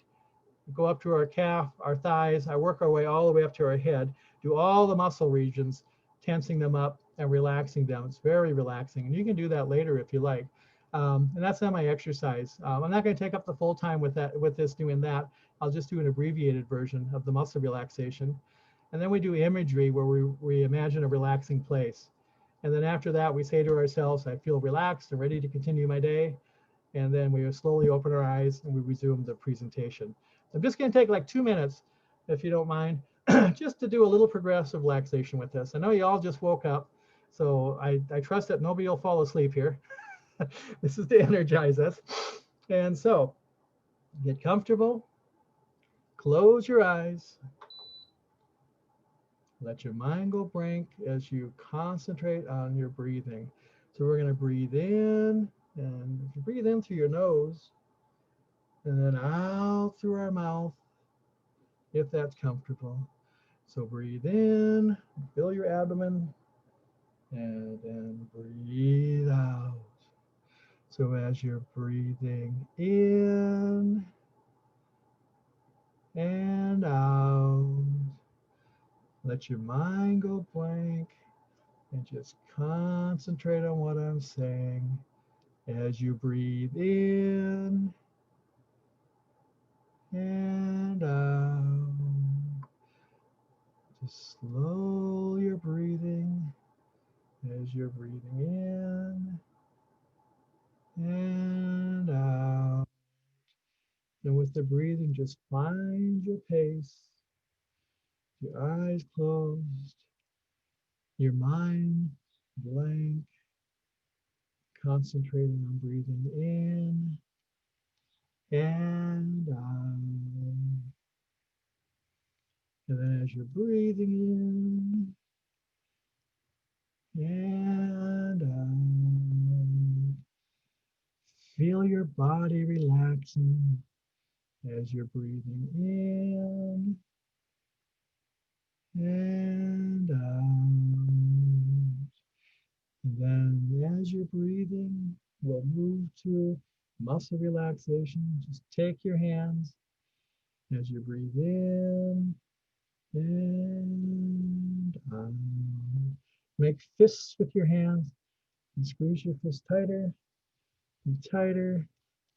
go up to our calf, our thighs. I work our way all the way up to our head, do all the muscle regions, tensing them up and relaxing them. It's very relaxing. And you can do that later if you like. And that's not my exercise. I'm not going to take up the full time with this doing that. I'll just do an abbreviated version of the muscle relaxation. And then we do imagery where we imagine a relaxing place. And then after that, we say to ourselves, I feel relaxed and ready to continue my day. And then we slowly open our eyes and we resume the presentation. I'm just going to take like 2 minutes, if you don't mind, just to do a little progressive relaxation with this. I know you all just woke up, so I trust that nobody will fall asleep here. This is to energize us. And so get comfortable, close your eyes, let your mind go blank as you concentrate on your breathing. So we're going to breathe in, and if you breathe in through your nose, and then out through our mouth, if that's comfortable. So breathe in, fill your abdomen, and then breathe out. So as you're breathing in and out, let your mind go blank and just concentrate on what I'm saying. As you breathe in and out, just slow your breathing as you're breathing in and out. And with the breathing, just find your pace, your eyes closed, your mind blank, concentrating on breathing in and out. And then as you're breathing in and out, feel your body relaxing as you're breathing in and out. And then as you're breathing, we'll move to muscle relaxation. Just take your hands as you breathe in and out. Make fists with your hands and squeeze your fist tighter and tighter,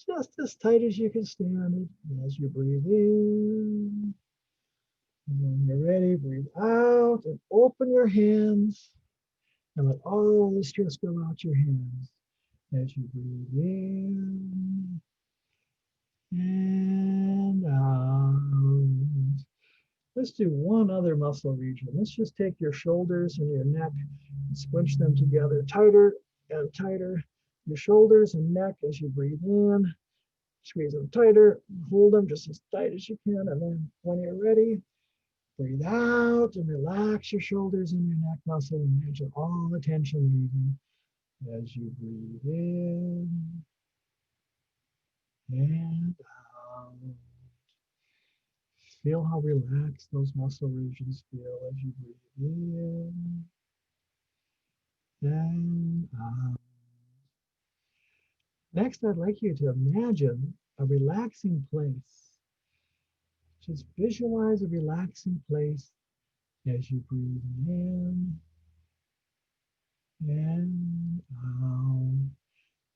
just as tight as you can stand it as you breathe in. And when you're ready, breathe out and open your hands and let all the stress go out your hands as you breathe in and out. Let's do one other muscle region. Let's just take your shoulders and your neck and squinch them together tighter and tighter. Your shoulders and neck as you breathe in. Squeeze them tighter. Hold them just as tight as you can. And then when you're ready, breathe out and relax your shoulders and your neck muscle. Imagine all the tension leaving as you breathe in and out. Feel how relaxed those muscle regions feel as you breathe in and out. Next, I'd like you to imagine a relaxing place. Just visualize a relaxing place as you breathe in and out.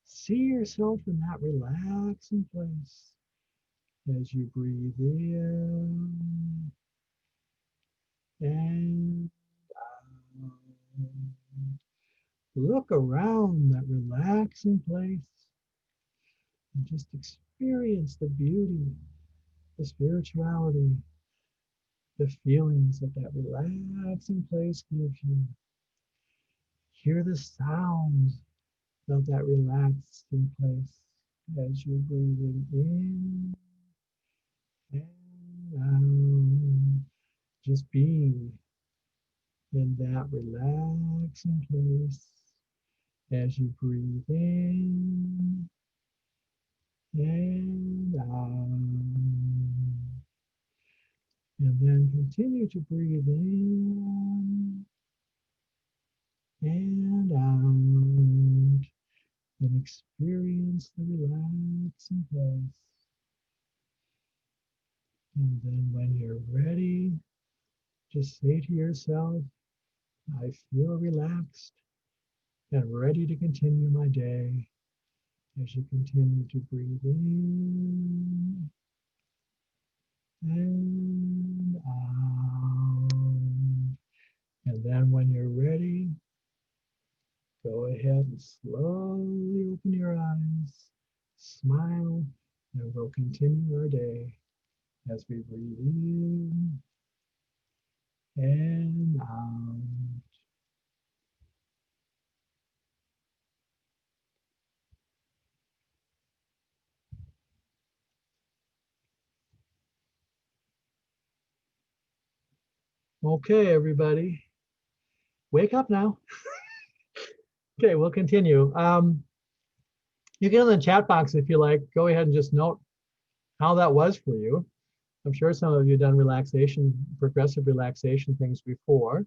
See yourself in that relaxing place as you breathe in and out. Look around that relaxing place and just experience the beauty, the spirituality, the feelings that that relaxing place gives you. Hear the sounds of that relaxing place as you're breathing in and out. Just being in that relaxing place as you breathe in and out. And then continue to breathe in and out and experience the relaxing place. And then when you're ready, just say to yourself, I feel relaxed and ready to continue my day as you continue to breathe in and out. And then when you're ready, go ahead and slowly open your eyes, smile, and we'll continue our day as we breathe in and out. Okay, everybody, wake up now. Okay, we'll continue. You can in the chat box if you like, go ahead and just note how that was for you. I'm sure some of you have done relaxation, progressive relaxation things before.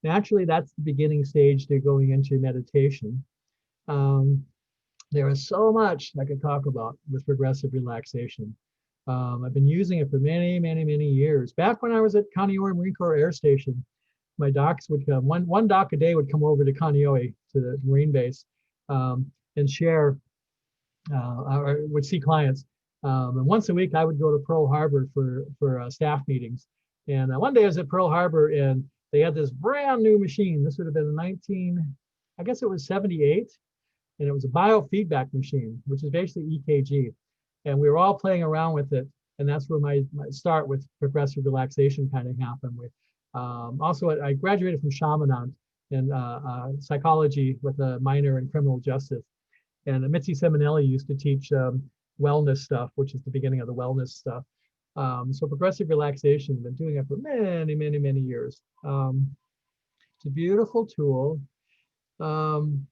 Naturally, that's the beginning stage to going into meditation. There is so much I could talk about with progressive relaxation. I've been using it for many, many, many years. Back when I was at Kaneohe Marine Corps Air Station, my docs would come, one doc a day would come over to Kaneohe, to the Marine base, and share, or would see clients. And once a week, I would go to Pearl Harbor for staff meetings. And one day I was at Pearl Harbor and they had this brand new machine. This would have been 78. And it was a biofeedback machine, which is basically EKG. And we were all playing around with it. And that's where my start with progressive relaxation kind of happened. Also, I graduated from Chaminade in psychology with a minor in criminal justice. And Mitzi Simonelli used to teach wellness stuff, which is the beginning of the wellness stuff. So progressive relaxation, been doing it for many, many, many years. It's a beautiful tool. When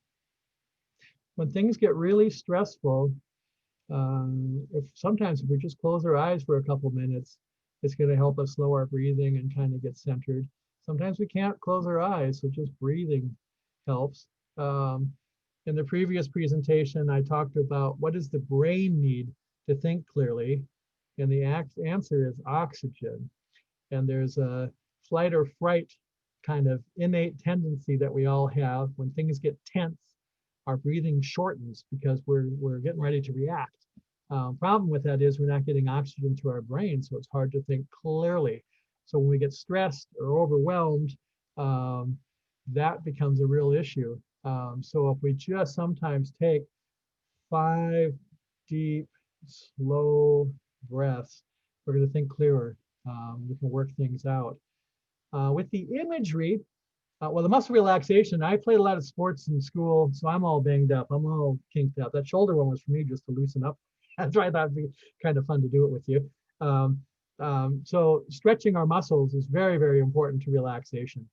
things get really stressful, if we just close our eyes for a couple minutes, it's going to help us slow our breathing and kind of get centered. Sometimes we can't close our eyes, so just breathing helps. In the previous presentation, I talked about what does the brain need to think clearly, and the answer is oxygen. And there's a flight or fright kind of innate tendency that we all have. When things get tense, our breathing shortens because we're getting ready to react. Problem with that is we're not getting oxygen to our brain, so it's hard to think clearly. So when we get stressed or overwhelmed, that becomes a real issue. So if we just sometimes take 5 deep, slow breaths, we're going to think clearer. We can work things out. With the imagery, Well, the muscle relaxation, I played a lot of sports in school, so I'm all banged up. I'm all kinked up. That shoulder one was for me just to loosen up. That's why I thought it'd be kind of fun to do it with you. Um, so stretching our muscles is very, very important to relaxation.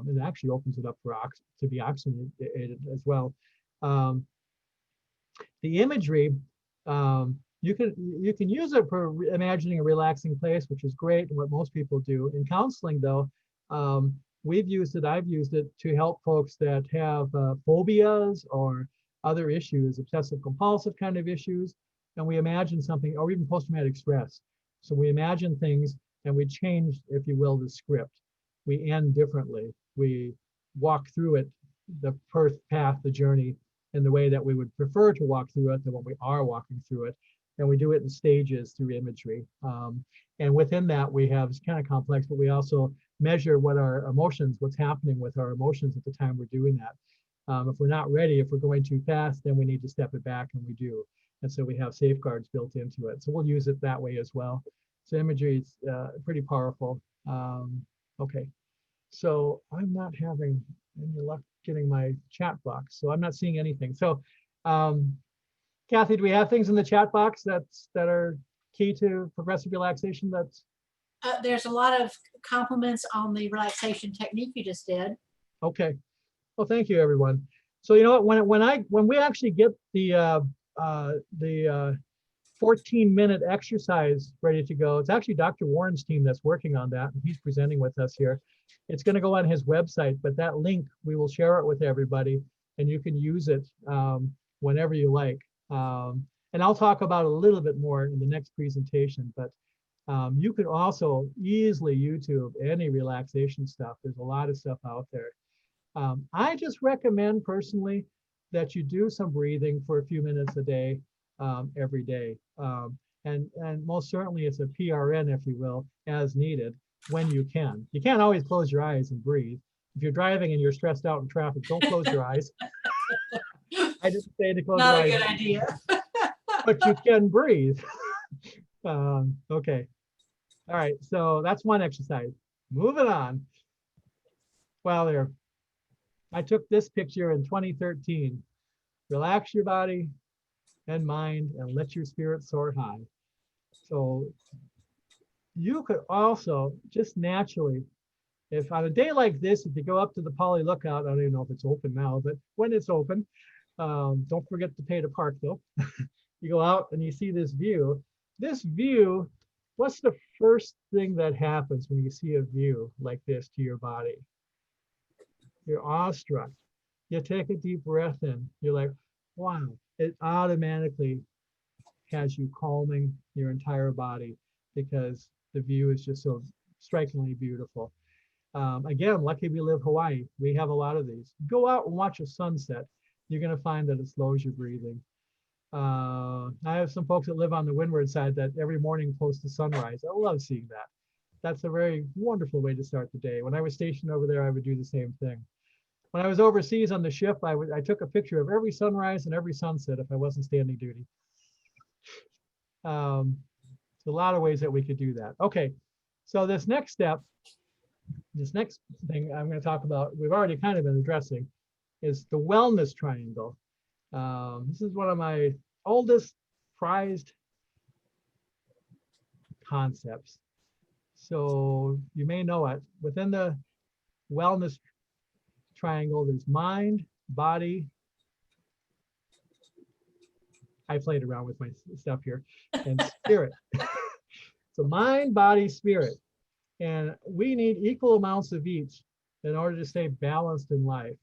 It actually opens it up for to be oxygenated as well. Um, the imagery, you can use it for imagining a relaxing place, which is great, and what most people do. In counseling, though, I've used it to help folks that have phobias or other issues, obsessive compulsive kind of issues, and we imagine something, or even post-traumatic stress. So we imagine things and we change, if you will, the script. We end differently. We walk through it, the path, the journey, in the way that we would prefer to walk through it than when we are walking through it. And we do it in stages through imagery. And within that, we have, it's kind of complex, but we also measure what our emotions, what's happening with our emotions at the time we're doing that. If we're not ready, if we're going too fast, then we need to step it back, and we do. And so we have safeguards built into it. So we'll use it that way as well. So imagery is pretty powerful. Okay, so I'm not having any luck getting my chat box, so I'm not seeing anything. So Kathy, do we have things in the chat box that are key to progressive relaxation? There's a lot of compliments on the relaxation technique you just did. Okay. Well, thank you, everyone. So you know what? When we actually get the 14-minute exercise ready to go, it's actually Dr. Warren's team that's working on that, and he's presenting with us here. It's going to go on his website, but that link, we will share it with everybody, and you can use it whenever you like. And I'll talk about it a little bit more in the next presentation, but you can also easily YouTube any relaxation stuff. There's a lot of stuff out there. I just recommend personally that you do some breathing for a few minutes a day, every day. And most certainly it's a PRN, if you will, as needed when you can. You can't always close your eyes and breathe. If you're driving and you're stressed out in traffic, don't close your eyes. I just say to close your eyes. Not a good idea. But you can breathe. Okay. All right. So that's one exercise. Moving on. Well, there. I took this picture in 2013. Relax your body and mind and let your spirit soar high. So you could also just naturally, if on a day like this, if you go up to the Poly Lookout, I don't even know if it's open now, but when it's open, don't forget to pay to park though. You go out and you see this view. This view, what's the first thing that happens when you see a view like this to your body? You're awestruck. You take a deep breath in. You're like, wow. It automatically has you calming your entire body because the view is just so strikingly beautiful. Again, lucky we live Hawaii. We have a lot of these. Go out and watch a sunset. You're going to find that it slows your breathing. I have some folks that live on the windward side that every morning post the sunrise. I love seeing that. That's a very wonderful way to start the day. When I was stationed over there, I would do the same thing. When I was overseas on the ship, I took a picture of every sunrise and every sunset if I wasn't standing duty. There's a lot of ways that we could do that. Okay, so this next step, this next thing I'm going to talk about, we've already kind of been addressing, is the wellness triangle. This is one of my oldest prized concepts. So you may know it. Within the wellness triangle, there's mind, body. I played around with my stuff here, and spirit. So mind, body, spirit. And we need equal amounts of each in order to stay balanced in life.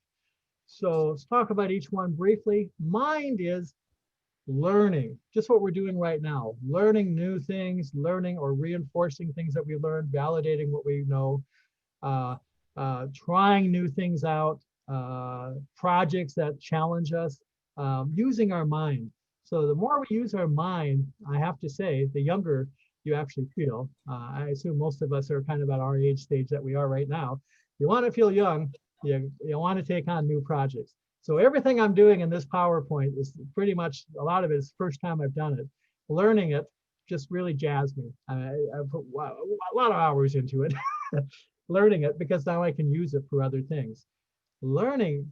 So let's talk about each one briefly. Mind is learning, just what we're doing right now. Learning new things, learning or reinforcing things that we learned, validating what we know, trying new things out, projects that challenge us, using our mind. So the more we use our mind, I have to say, the younger you actually feel. I assume most of us are kind of at our age stage that we are right now. You want to feel young, you want to take on new projects. So everything I'm doing in this PowerPoint is pretty much, a lot of it is first time I've done it. Learning it just really jazzed me. I put a lot of hours into it, learning it, because now I can use it for other things. learning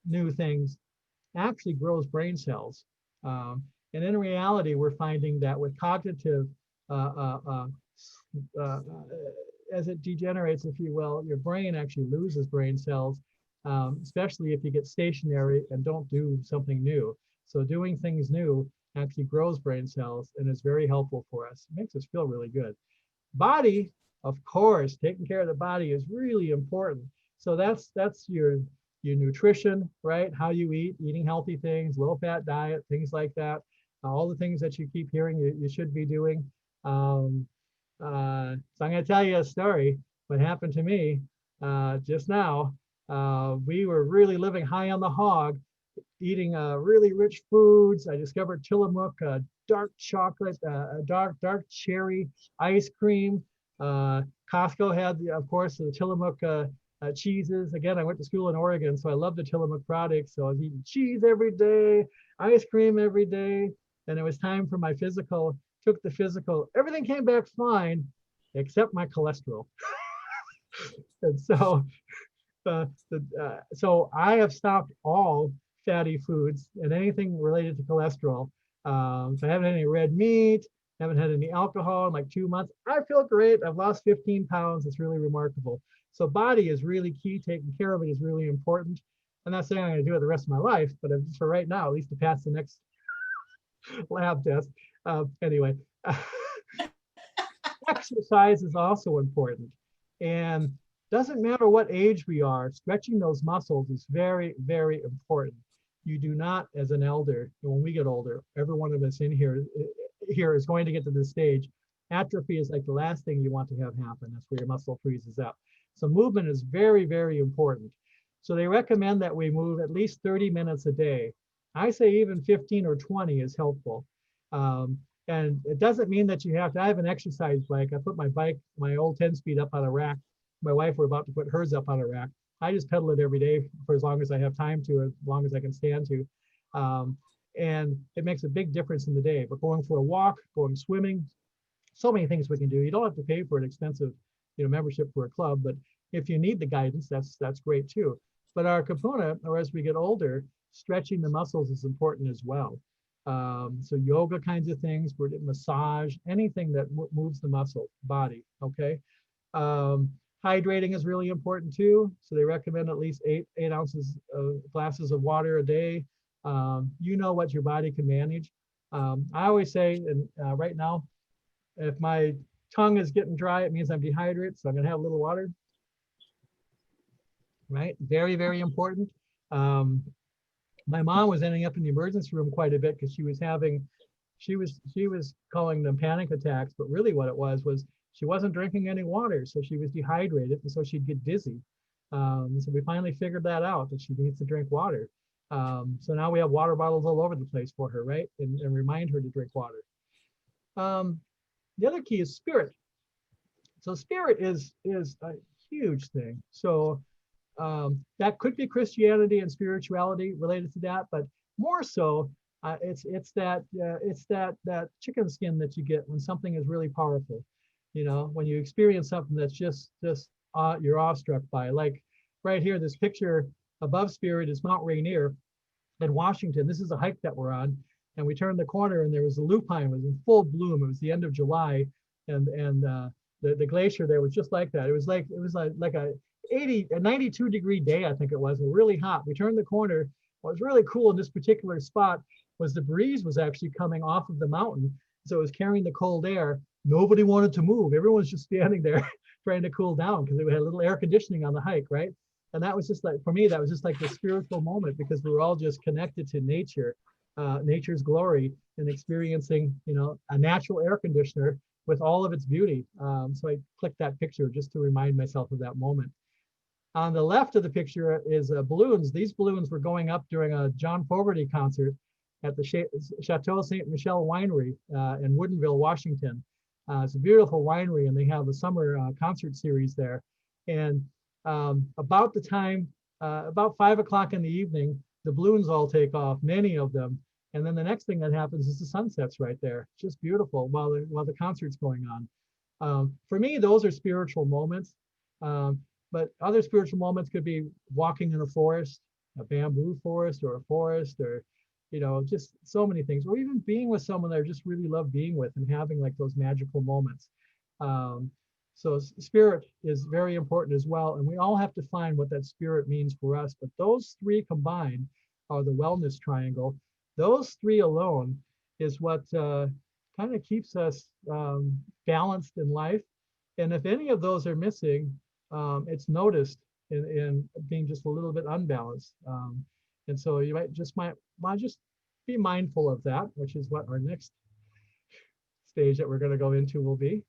new things actually grows brain cells. And in reality, we're finding that with cognitive, uh, uh, uh, uh, as it degenerates, if you will, your brain actually loses brain cells, especially if you get stationary and don't do something new. So doing things new actually grows brain cells and is very helpful for us. It makes us feel really good. Body, of course, taking care of the body is really important. So that's your nutrition, right? How you eat, eating healthy things, low fat diet, things like that. All the things that you keep hearing you should be doing. Um, so I'm going to tell you a story. What happened to me just now? We were really living high on the hog, eating really rich foods. I discovered Tillamook dark chocolate, dark cherry ice cream. Costco had, of course, the Tillamook cheeses. Again, I went to school in Oregon, so I love the Tillamook products. So I was eating cheese every day, ice cream every day. And it was time for my physical. Took the physical. Everything came back fine, except my cholesterol. And so so I have stopped all fatty foods and anything related to cholesterol. So I haven't had any red meat, haven't had any alcohol in like 2 months. I feel great. I've lost 15 pounds. It's really remarkable. So body is really key. Taking care of it is really important. I'm not saying I'm going to do it the rest of my life, but for right now, at least to pass the next lab test. Anyway, exercise is also important. And doesn't matter what age we are, stretching those muscles is very, very important. You do not, as an elder, when we get older, every one of us in here is going to get to this stage. Atrophy is like the last thing you want to have happen. That's where your muscle freezes up. So movement is very, very important. So they recommend that we move at least 30 minutes a day. I say even 15 or 20 is helpful. Um, and it doesn't mean that you have to. I have an exercise bike. I put my bike, my old 10-speed up on a rack. My wife, we're about to put hers up on a rack. I just pedal it every day for as long as I have time to, as long as I can stand to. Um, and it makes a big difference in the day. But going for a walk, going swimming, so many things we can do. You don't have to pay for an expensive, membership for a club, but if you need the guidance, that's great too. But our kapuna, or as we get older, stretching the muscles is important as well. So yoga kinds of things, massage, anything that moves the muscle, body, okay? Um, hydrating is really important too. So they recommend at least eight ounces of glasses of water a day. You know what your body can manage. I always say, and right now, if my tongue is getting dry, it means I'm dehydrated. So I'm gonna have a little water, right? Very, very important. Um, my mom was ending up in the emergency room quite a bit because she was calling them panic attacks, but really what it was she wasn't drinking any water, so she was dehydrated, and so she'd get dizzy. So we finally figured that out, that she needs to drink water. So now we have water bottles all over the place for her, right? And remind her to drink water. The other key is spirit. So spirit is a huge thing. So that could be Christianity and spirituality related to that, but more so, it's that chicken skin that you get when something is really powerful. When you experience something that's just you're awestruck by. Like right here, this picture above Spirit is Mount Rainier in Washington. This is a hike that we're on, and we turned the corner, and there was a lupine. It was in full bloom. It was the end of July, and the glacier there was just like that. It was like a 92-degree day, I think it was, and really hot. We turned the corner. What was really cool in this particular spot was the breeze was actually coming off of the mountain, so it was carrying the cold air. Nobody wanted to move. Everyone was just standing there trying to cool down because we had a little air conditioning on the hike, right? And that was just like, for me, that was just like the spiritual moment because we were all just connected to nature, nature's glory, and experiencing, a natural air conditioner with all of its beauty. So I clicked that picture just to remind myself of that moment. On the left of the picture is balloons. These balloons were going up during a John Fogerty concert at the Chateau Ste. Michelle Winery in Woodinville, Washington. It's a beautiful winery, and they have a summer concert series there. And about 5 o'clock in the evening, the balloons all take off, many of them. And then the next thing that happens is the sun sets right there. It's just beautiful while the concert's going on. For me, those are spiritual moments. But other spiritual moments could be walking in a forest, a bamboo forest or a forest, or, just so many things, or even being with someone that I just really love being with and having like those magical moments. Um, so spirit is very important as well. And we all have to find what that spirit means for us. But those three combined are the wellness triangle. Those three alone is what kind of keeps us balanced in life. And if any of those are missing, it's noticed in being just a little bit unbalanced. And so you might want to just be mindful of that, which is what our next stage that we're going to go into will be.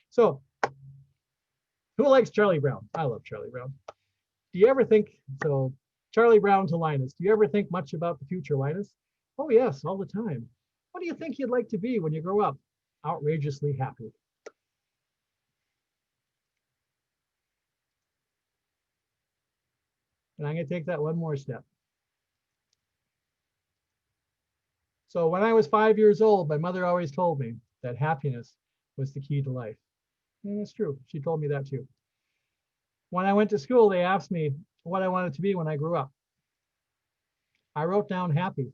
So who likes Charlie Brown? I love Charlie Brown. Do you ever think, so Charlie Brown to Linus, do you ever think much about the future, Linus? Oh yes, all the time. What do you think you'd like to be when you grow up? Outrageously happy. And I'm going to take that one more step. So when I was 5 years old, my mother always told me that happiness was the key to life. And it's true. She told me that too. When I went to school, they asked me what I wanted to be when I grew up. I wrote down happy.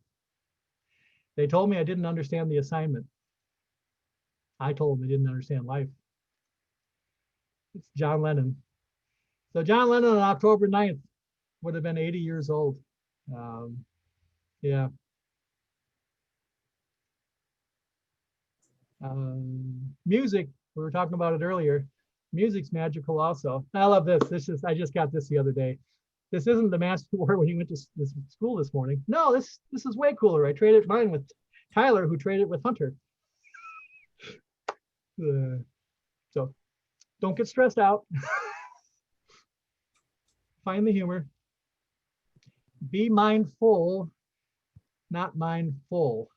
They told me I didn't understand the assignment. I told them I didn't understand life. It's John Lennon. So John Lennon on October 9th would have been 80 years old. Yeah. Music, we were talking about it earlier. Music's magical also. I love this. I just got this the other day. This isn't the mask you wore when you went to this school this morning. No, this is way cooler. I traded mine with Tyler, who traded with Hunter. So don't get stressed out. Find the humor. Be mindful, not mindful.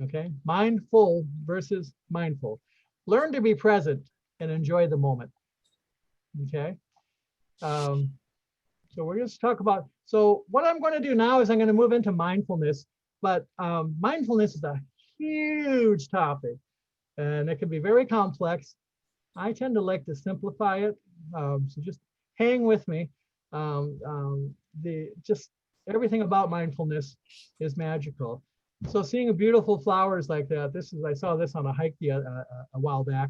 Okay, mindful versus mindful. Learn to be present and enjoy the moment. Okay. So we're going to talk about, so what I'm going to do now is I'm going to move into mindfulness, but mindfulness is a huge topic and it can be very complex. I tend to like to simplify it. So just hang with me. Just everything about mindfulness is magical. So seeing beautiful flowers like that, I saw this on a hike a while back.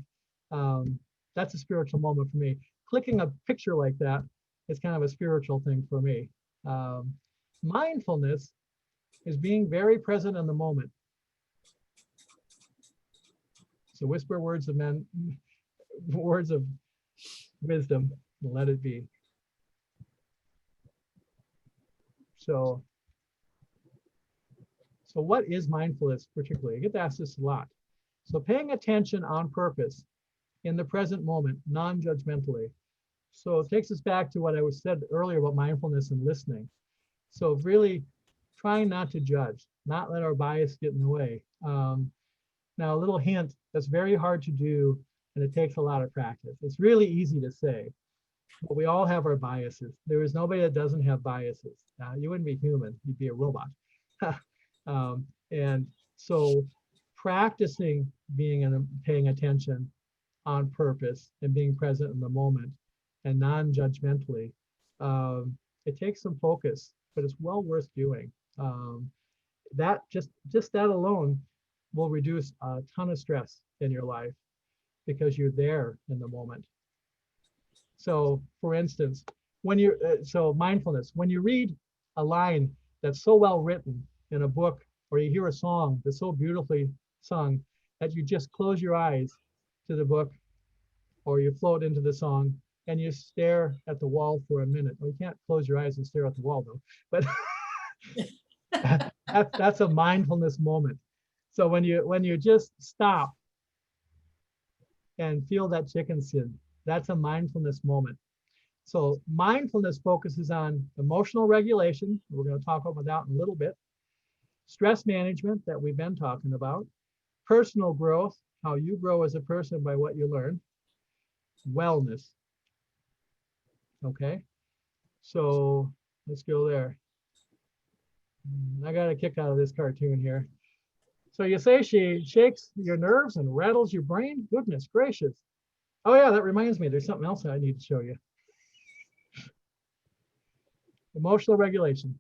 That's a spiritual moment for me. Clicking a picture like that is kind of a spiritual thing for me. Mindfulness is being very present in the moment. So whisper words of wisdom, let it be. So what is mindfulness particularly? I get asked this a lot. So paying attention on purpose in the present moment, non-judgmentally. So it takes us back to what I said earlier about mindfulness and listening. So really trying not to judge, not let our bias get in the way. Now, a little hint, that's very hard to do, and it takes a lot of practice. It's really easy to say, but we all have our biases. There is nobody that doesn't have biases. You wouldn't be human, you'd be a robot. And so practicing paying attention on purpose and being present in the moment and non-judgmentally, it takes some focus, but it's well worth doing. That just that alone will reduce a ton of stress in your life because you're there in the moment. So for instance, so mindfulness, when you read a line that's so well written in a book, or you hear a song that's so beautifully sung that you just close your eyes to the book, or you float into the song and you stare at the wall for a minute. Well, you can't close your eyes and stare at the wall though, but that's a mindfulness moment. So when you just stop and feel that chicken skin, that's a mindfulness moment. So mindfulness focuses on emotional regulation. We're going to talk about that in a little bit. Stress management that we've been talking about. Personal growth, how you grow as a person by what you learn. Wellness. Okay, so let's go there. I got a kick out of this cartoon here. So you say she shakes your nerves and rattles your brain? Goodness gracious. Oh yeah, that reminds me, there's something else I need to show you. Emotional regulation.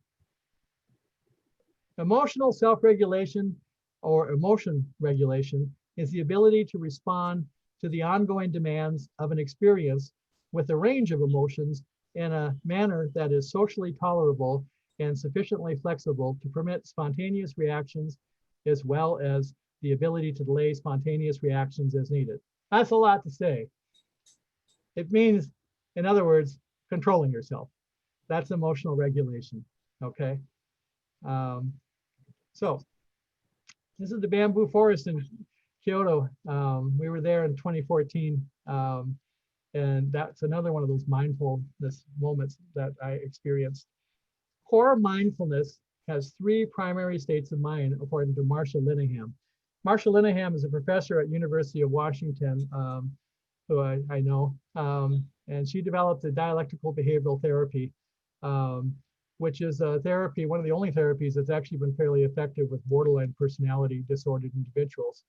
Emotional self-regulation or emotion regulation is the ability to respond to the ongoing demands of an experience with a range of emotions in a manner that is socially tolerable and sufficiently flexible to permit spontaneous reactions, as well as the ability to delay spontaneous reactions as needed. That's a lot to say. It means, in other words, controlling yourself. That's emotional regulation, okay? Um, so this is the bamboo forest in Kyoto. We were there in 2014, and that's another one of those mindfulness moments that I experienced. Core mindfulness has three primary states of mind, according to Marsha Linehan. Marsha Linehan is a professor at University of Washington, who I know, and she developed a dialectical behavioral therapy, which is a therapy, one of the only therapies that's actually been fairly effective with borderline personality disordered individuals.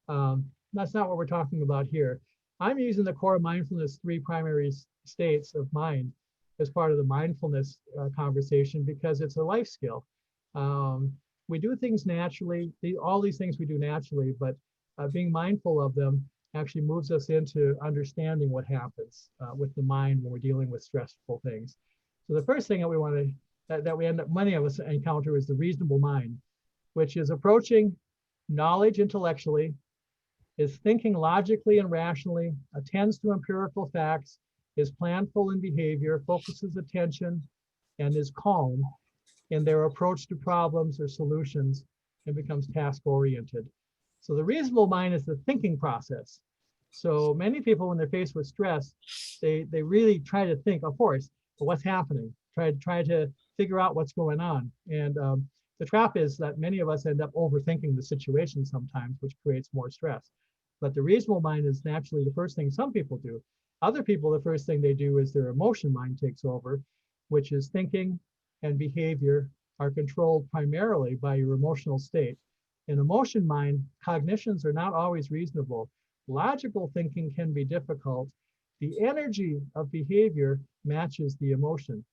That's not what we're talking about here. I'm using the core mindfulness three primary states of mind as part of the mindfulness conversation because it's a life skill. We do things naturally, all these things we do naturally, but being mindful of them actually moves us into understanding what happens with the mind when we're dealing with stressful things. So the first thing that we want to, that we end up, many of us encounter is the reasonable mind, which is approaching knowledge intellectually, is thinking logically and rationally, attends to empirical facts, is planful in behavior, focuses attention, and is calm in their approach to problems or solutions, and becomes task-oriented. So the reasonable mind is the thinking process. So many people, when they're faced with stress, they really try to think, of course, what's happening, try to figure out what's going on. And the trap is that many of us end up overthinking the situation sometimes, which creates more stress. But the reasonable mind is naturally the first thing some people do. Other people, the first thing they do is their emotion mind takes over, which is thinking and behavior are controlled primarily by your emotional state. In emotion mind, cognitions are not always reasonable. Logical thinking can be difficult. The energy of behavior matches the emotion.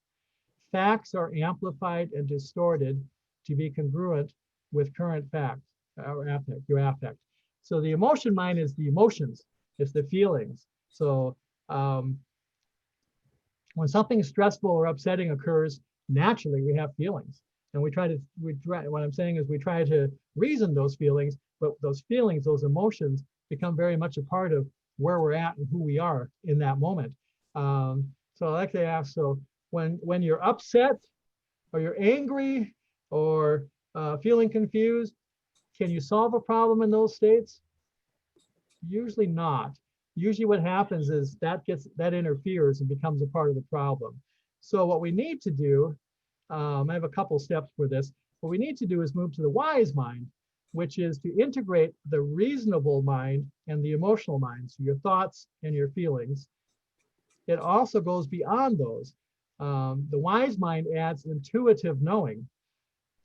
Facts are amplified and distorted to be congruent with current fact or affect, your affect. So the emotion mind is the emotions, it's the feelings. So when something stressful or upsetting occurs, naturally we have feelings. And what I'm saying is we try to reason those feelings, but those feelings, those emotions become very much a part of where we're at and who we are in that moment. So I like to ask, so when you're upset or you're angry or feeling confused, can you solve a problem in those states? Usually not. Usually what happens is that interferes and becomes a part of the problem. So what we need to do, I have a couple steps for this. What we need to do is move to the wise mind, which is to integrate the reasonable mind and the emotional mind, so your thoughts and your feelings. It also goes beyond those. The wise mind adds intuitive knowing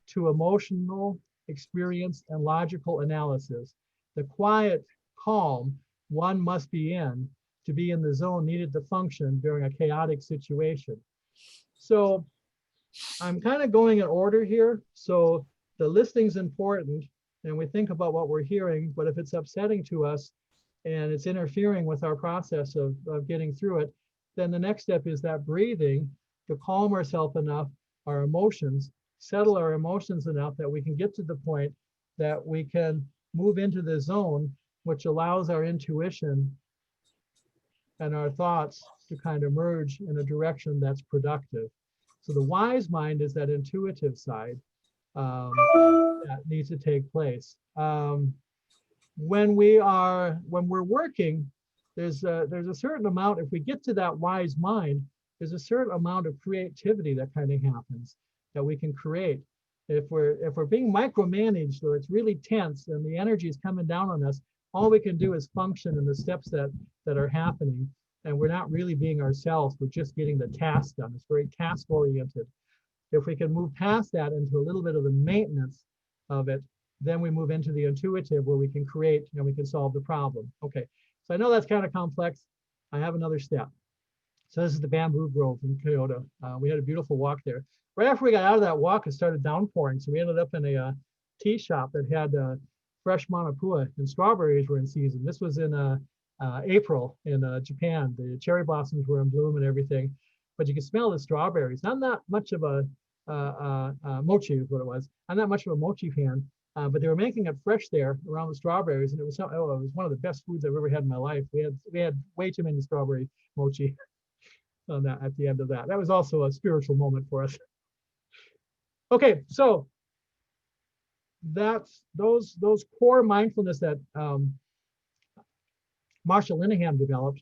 to emotional experience and logical analysis. The quiet calm one must be in to be in the zone needed to function during a chaotic situation. So I'm kind of going in order here. So the listing's important and we think about what we're hearing, but if it's upsetting to us and it's interfering with our process of getting through it, then the next step is that breathing to calm ourselves enough, our emotions, settle our emotions enough that we can get to the point that we can move into the zone, which allows our intuition and our thoughts to kind of merge in a direction that's productive. So the wise mind is that intuitive side that needs to take place. When we're working, there's a certain amount, if we get to that wise mind, there's a certain amount of creativity that kind of happens that we can create. If we're being micromanaged or it's really tense and the energy is coming down on us, all we can do is function in the steps that are happening. And we're not really being ourselves, we're just getting the task done. It's very task oriented. If we can move past that into a little bit of the maintenance of it, then we move into the intuitive where we can create and we can solve the problem. Okay, so I know that's kind of complex. I have another step. So this is the bamboo grove in Kyoto. We had a beautiful walk there. Right after we got out of that walk, it started downpouring. So we ended up in a tea shop that had fresh manapua, and strawberries were in season. This was in April in Japan. The cherry blossoms were in bloom and everything, but you could smell the strawberries. I'm not much of a mochi is what it was. I'm not much of a mochi fan, but they were making it fresh there around the strawberries, and it was it was one of the best foods I've ever had in my life. We had way too many strawberry mochi on that at the end of that. That was also a spiritual moment for us. Okay, so that's those core mindfulness that Marshall Linehan developed.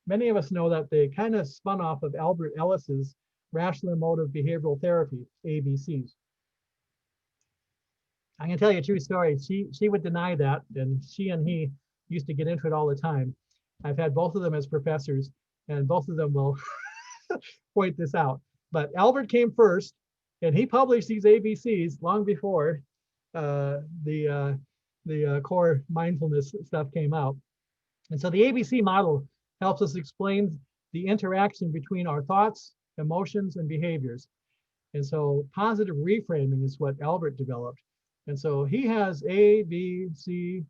Many of us know that they kind of spun off of Albert Ellis's rational emotive behavioral therapy, ABCs. I can tell you a true story. She would deny that, and she and he used to get into it all the time. I've had both of them as professors, and both of them will point this out. But Albert came first, and he published these ABCs long before the core mindfulness stuff came out. And so the ABC model helps us explain the interaction between our thoughts, emotions, and behaviors. And so positive reframing is what Albert developed. And so he has A, B, C,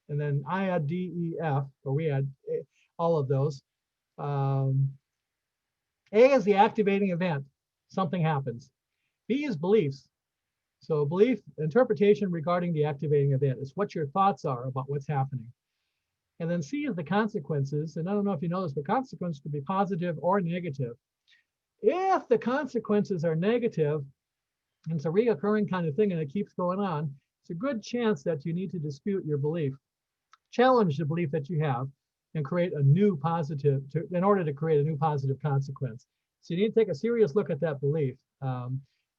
and then I had D, E, F, or we had all of those. A is the activating event. Something happens. B is beliefs. So belief, interpretation regarding the activating event is what your thoughts are about what's happening. And then C is the consequences. And I don't know if you know this, but consequences could be positive or negative. If the consequences are negative, and it's a reoccurring kind of thing and it keeps going on, it's a good chance that you need to dispute your belief. Challenge the belief that you have and create a new positive, in order to create a new positive consequence. So you need to take a serious look at that belief.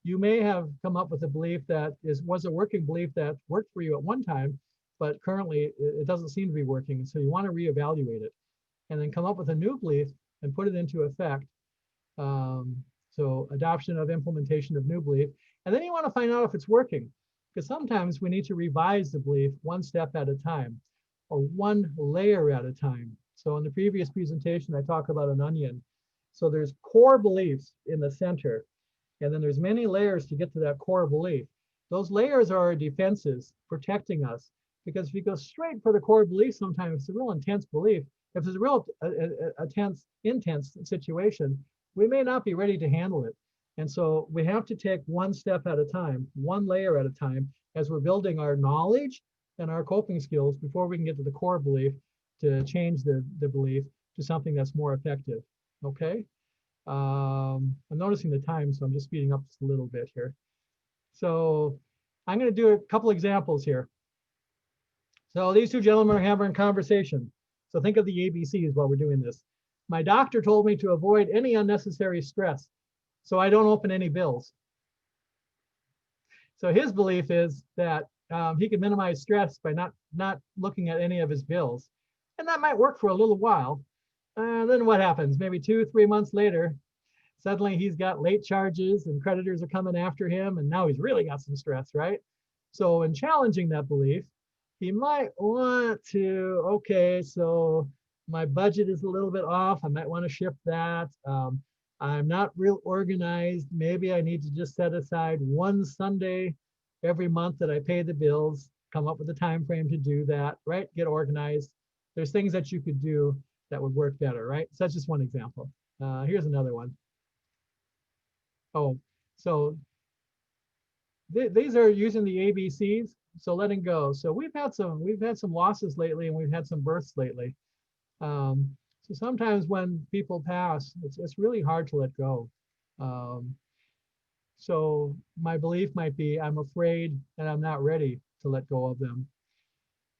You may have come up with a belief that was a working belief that worked for you at one time, but currently it doesn't seem to be working. So you want to reevaluate it and then come up with a new belief and put it into effect. So adoption of implementation of new belief. And then you want to find out if it's working, because sometimes we need to revise the belief one step at a time or one layer at a time. So in the previous presentation, I talked about an onion. So there's core beliefs in the center, and then there's many layers to get to that core belief. Those layers are our defenses protecting us, because if you go straight for the core belief, sometimes it's a real intense belief. If it's a real intense situation, we may not be ready to handle it. And so we have to take one step at a time, one layer at a time, as we're building our knowledge and our coping skills before we can get to the core belief to change the belief to something that's more effective. Okay. I'm noticing the time, so I'm just speeding up just a little bit here. So I'm going to do a couple examples here. So these two gentlemen are having a conversation. So think of the ABCs while we're doing this. My doctor told me to avoid any unnecessary stress, so I don't open any bills. So his belief is that he can minimize stress by not looking at any of his bills. And that might work for a little while. Then what happens? Maybe 2-3 months later, suddenly he's got late charges and creditors are coming after him, and now he's really got some stress, right? So in challenging that belief, he might want to, okay, so my budget is a little bit off. I might want to shift that. I'm not real organized. Maybe I need to just set aside one Sunday every month that I pay the bills, come up with a time frame to do that, right? Get organized. There's things that you could do that would work better, right? So that's just one example. Here's another one. Oh, so these are using the ABCs. So letting go. So we've had some losses lately, and we've had some births lately. So sometimes when people pass, it's really hard to let go. So my belief might be I'm afraid and I'm not ready to let go of them.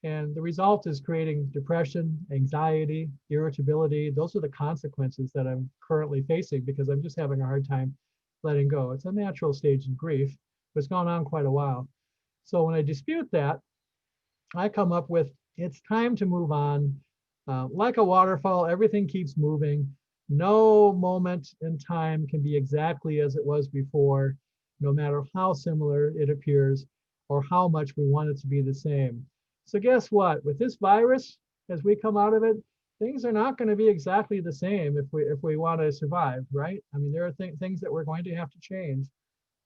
And the result is creating depression, anxiety, irritability. Those are the consequences that I'm currently facing because I'm just having a hard time letting go. It's a natural stage in grief, but it's gone on quite a while. So when I dispute that, I come up with, it's time to move on. Like a waterfall, everything keeps moving. No moment in time can be exactly as it was before, no matter how similar it appears or how much we want it to be the same. So guess what? With this virus, as we come out of it, things are not going to be exactly the same if we want to survive, right? I mean, there are things that we're going to have to change.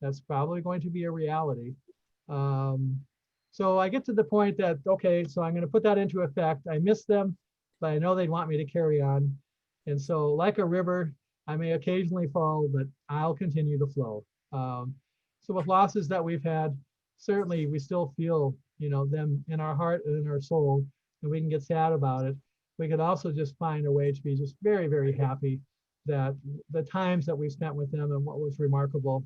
That's probably going to be a reality. Um, so I get to the point that, okay, so I'm going to put that into effect. I miss them, but I know they'd want me to carry on. And so like a river, I may occasionally fall, but I'll continue to flow. So with losses that we've had, certainly we still feel, them in our heart and in our soul, and we can get sad about it. We could also just find a way to be just very, very happy that the times that we spent with them and what was remarkable.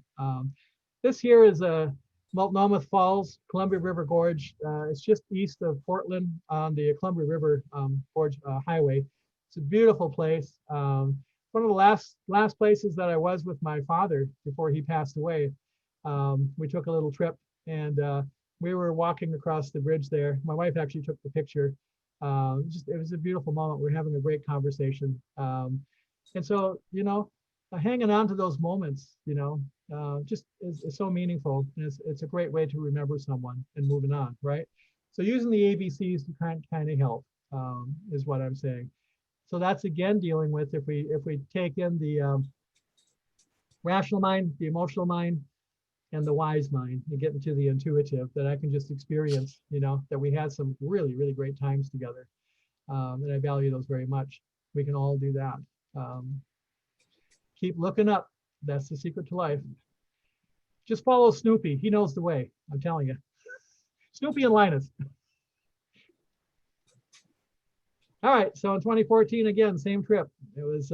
This here is a Multnomah Falls, Columbia River Gorge. It's just east of Portland on the Columbia River Gorge Highway. It's a beautiful place. One of the last places that I was with my father before he passed away. We took a little trip, and we were walking across the bridge there. My wife actually took the picture. It was a beautiful moment. We're having a great conversation. And so, hanging on to those moments, just is so meaningful. And it's a great way to remember someone and moving on, right? So using the ABCs to kind of help is what I'm saying. So that's again dealing with if we take in the rational mind, the emotional mind, and the wise mind, and get into the intuitive, that I can just experience, that we had some really, really great times together. And I value those very much. We can all do that. Keep looking up. That's the secret to life. Just follow Snoopy. He knows the way. I'm telling you. Snoopy and Linus. All right. So in 2014, again, same trip. It was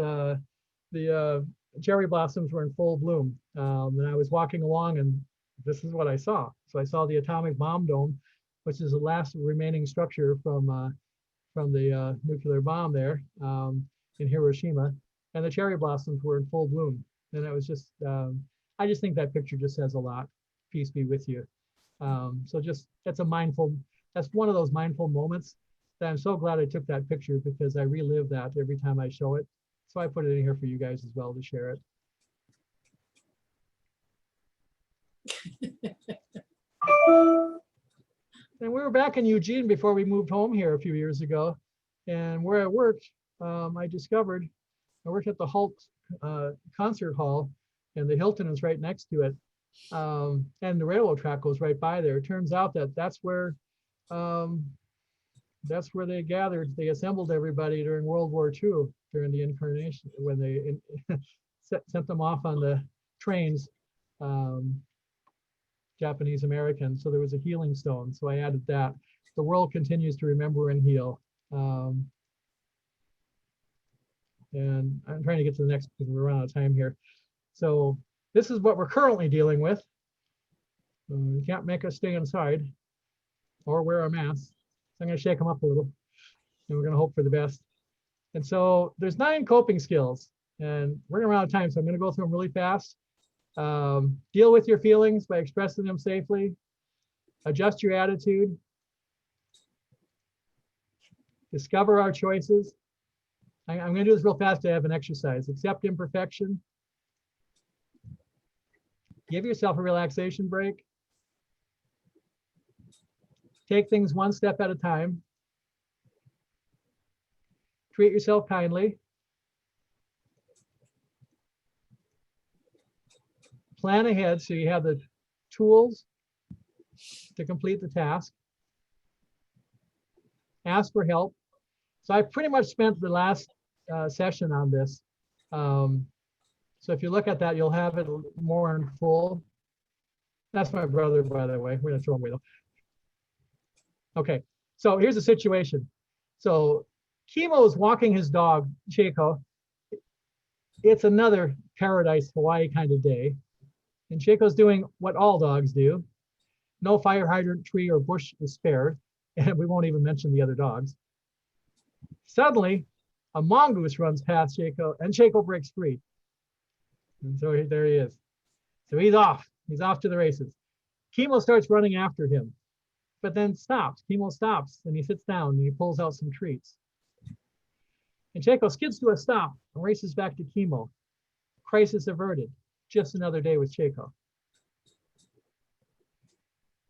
the cherry blossoms were in full bloom. And I was walking along, and this is what I saw. So I saw the atomic bomb dome, which is the last remaining structure from the nuclear bomb there in Hiroshima, and the cherry blossoms were in full bloom. And it was just, I just think that picture just says a lot. Peace be with you. So just, that's one of those mindful moments that I'm so glad I took that picture, because I relive that every time I show it. So I put it in here for you guys as well to share it. And we were back in Eugene before we moved home here a few years ago. And where I worked, I worked at the Halt concert hall, and the Hilton is right next to it. And the railroad track goes right by there. It turns out that that's where they gathered. They assembled everybody during World War II, during the incarnation, when they sent them off on the trains. Japanese American. So there was a healing stone. So I added that. The world continues to remember and heal. And I'm trying to get to the next, because we're running out of time here. So this is what we're currently dealing with. You can't make us stay inside or wear our masks. So I'm going to shake them up a little, and we're going to hope for the best. And so there's 9 coping skills, and we're going to run out of time. So I'm going to go through them really fast. Deal with your feelings by expressing them safely. Adjust your attitude. Discover our choices. I'm going to do this real fast. I have an exercise. Accept imperfection. Give yourself a relaxation break. Take things one step at a time. Treat yourself kindly. Plan ahead so you have the tools to complete the task. Ask for help. So I pretty much spent the last session on this. So if you look at that, you'll have it more in full. That's my brother, by the way. We're gonna throw him away though. Okay, so here's the situation. So Chemo is walking his dog, Chico. It's another paradise Hawaii kind of day. And Chico's doing what all dogs do. No fire hydrant, tree, or bush is spared. And we won't even mention the other dogs. Suddenly, a mongoose runs past Chico, and Chico breaks free. And so there he is. So he's off. He's off to the races. Chemo starts running after him, but then stops. Chemo stops, and he sits down, and he pulls out some treats. And Chico skids to a stop and races back to Chemo. Crisis averted. Just another day with Chico.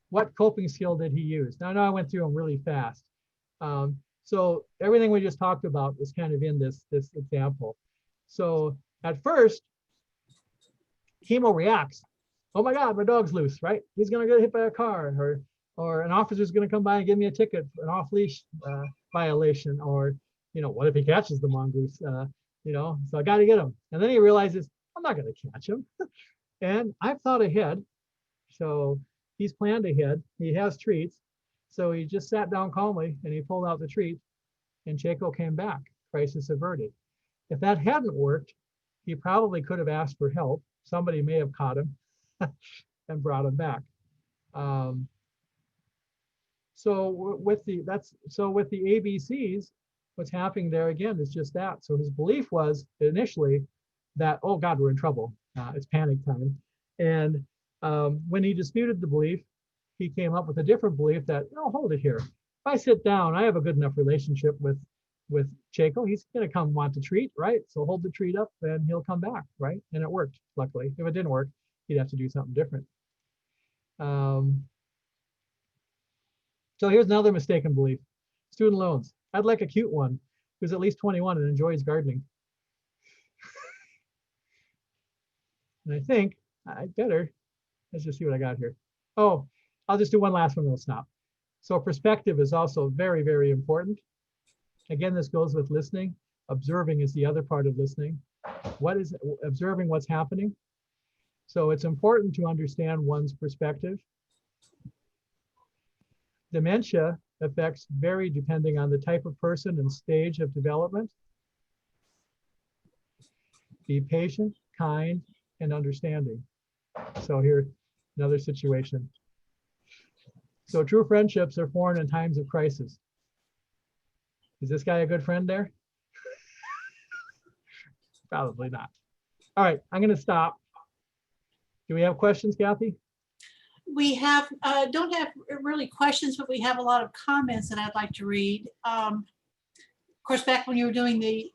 What coping skill did he use? Now, I know I went through them really fast. So everything we just talked about is kind of in this example. So at first, Chemo reacts. Oh my God, my dog's loose, right? He's gonna get hit by a car, or an officer's gonna come by and give me a ticket for an off-leash violation, or what if he catches the mongoose? So I got to get him. And then he realizes I'm not gonna catch him, and I've thought ahead. So he's planned ahead. He has treats. So he just sat down calmly and he pulled out the treat, and Chaco came back. Crisis averted. If that hadn't worked, he probably could have asked for help. Somebody may have caught him and brought him back. So with the ABCs, what's happening there again is just that. So his belief was initially that, oh God, we're in trouble. It's panic time. And when he disputed the belief, he came up with a different belief that, no, hold it here. If I sit down, I have a good enough relationship with Chaco. He's going to come want to treat, right? So hold the treat up and he'll come back, right? And it worked, luckily. If it didn't work, he'd have to do something different. So here's another mistaken belief. Student loans. I'd like a cute one who's at least 21 and enjoys gardening. And I think I better, let's just see what I got here. Oh, I'll just do one last one and we'll stop. So perspective is also very, very important. Again, this goes with listening. Observing is the other part of listening. What is observing what's happening? So it's important to understand one's perspective. Dementia effects vary depending on the type of person and stage of development. Be patient, kind, and understanding. So here, another situation. So true friendships are formed in times of crisis. Is this guy a good friend there? Probably not. All right, I'm going to stop. Do we have questions, Kathy? We have, don't have really questions, but we have a lot of comments that I'd like to read. Of course, back when you were doing the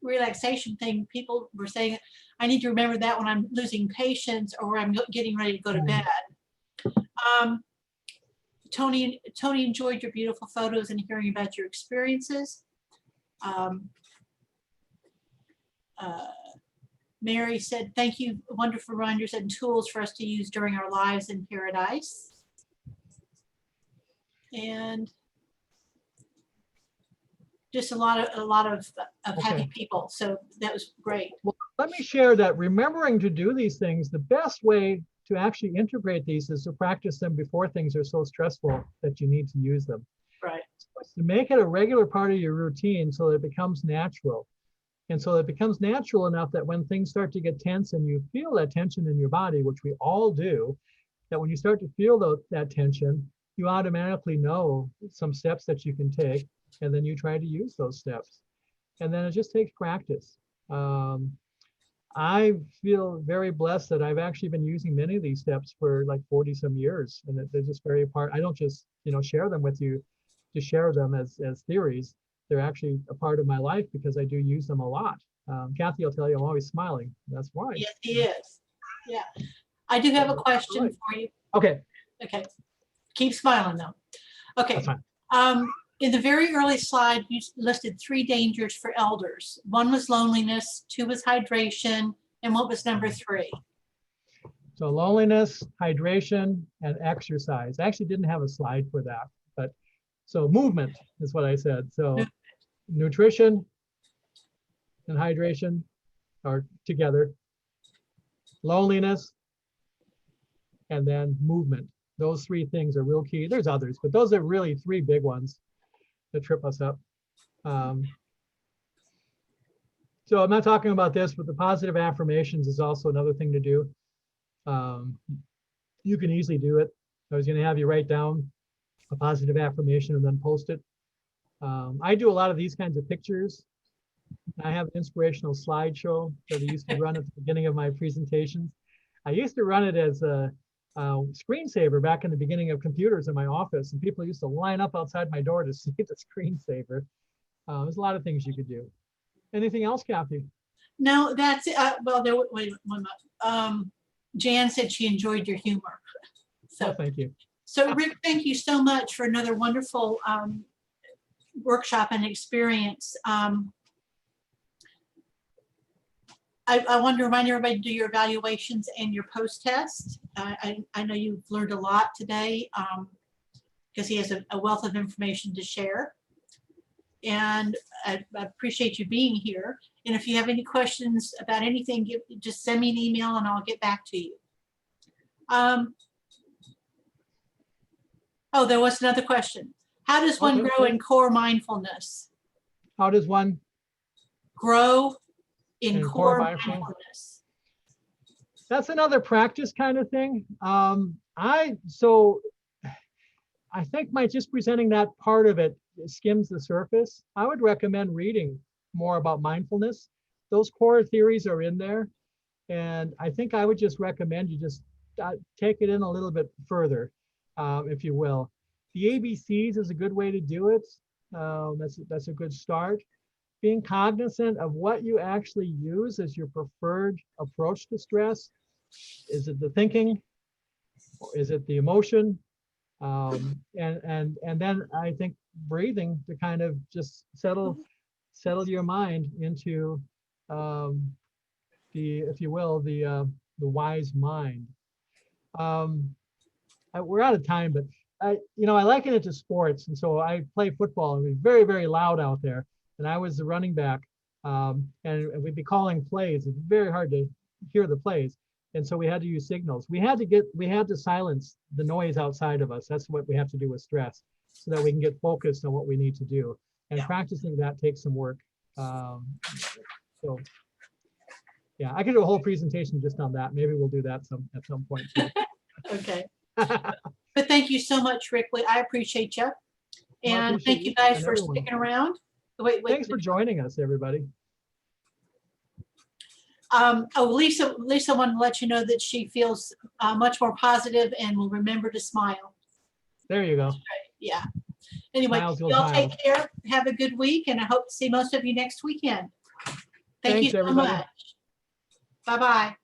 relaxation thing, people were saying, I need to remember that when I'm losing patience or I'm getting ready to go to bed. Tony enjoyed your beautiful photos and hearing about your experiences. Mary said, thank you, wonderful reminders and tools for us to use during our lives in paradise. And just a lot of happy people. So that was great. Well, let me share that remembering to do these things, the best way to actually integrate these is to practice them before things are so stressful that you need to use them. Right. So to make it a regular part of your routine so that it becomes natural. And so it becomes natural enough that when things start to get tense and you feel that tension in your body, which we all do, that when you start to feel that tension, you automatically know some steps that you can take, and then you try to use those steps. And then it just takes practice. I feel very blessed that I've actually been using many of these steps for like 40 some years, and they're just very part. I don't just share them with you to share them as theories. They're actually a part of my life because I do use them a lot. Kathy will tell you I'm always smiling. That's why. Yes, he is. Yeah. I do have a question for you. Okay. Okay. Keep smiling though. Okay. That's fine. In the very early slide, you listed 3 dangers for elders. 1 was loneliness, 2 was hydration, and what was number 3? So loneliness, hydration, and exercise. I actually didn't have a slide for that, but so movement is what I said. So nutrition and hydration are together. Loneliness, and then movement. Those 3 things are real key. There's others, but those are really 3 big ones that trip us up. So I'm not talking about this, but the positive affirmations is also another thing to do. You can easily do it. I was going to have you write down a positive affirmation and then post it. I do a lot of these kinds of pictures. I have an inspirational slideshow that I used to run at the beginning of my presentations. I used to run it as a screensaver back in the beginning of computers in my office, and people used to line up outside my door to see the screensaver. There's a lot of things you could do. Anything else, Kathy? No, that's it. Well, wait one moment. Jan said she enjoyed your humor. So thank you. So Rick, thank you so much for another wonderful workshop and experience. I want to remind everybody to do your evaluations and your post-test. I know you've learned a lot today because he has a wealth of information to share. And I appreciate you being here. And if you have any questions about anything, just send me an email and I'll get back to you. Oh, there was another question. How does one grow in core mindfulness? How does one grow in core mindfulness? mindfulness? That's another practice kind of thing. I think my just presenting that part of it skims the surface. I would recommend reading more about mindfulness. Those core theories are in there. And I think I would just recommend you just take it in a little bit further, if you will. The ABCs is a good way to do it. That's a good start. Being cognizant of what you actually use as your preferred approach to stress. Is it the thinking? Or is it the emotion? And then I think breathing to kind of just settle your mind into if you will, the wise mind. We're out of time, but I liken it to sports, and so I play football, and it was very, very loud out there, and I was the running back, and we'd be calling plays. It's very hard to hear the plays, and so we had to use signals. We had to silence the noise outside of us. That's what we have to do with stress, so that we can get focused on what we need to do. And practicing that takes some work. So yeah, I could do a whole presentation just on that. Maybe we'll do that at some point too. Okay. But thank you so much, Rick. I appreciate you. And thank you guys for sticking around. Wait. Thanks for joining us, everybody. Lisa wanted to let you know that she feels much more positive and will remember to smile. There you go. Yeah. Anyway, y'all take care. Have a good week, and I hope to see most of you next weekend. Thank you so much. Bye-bye.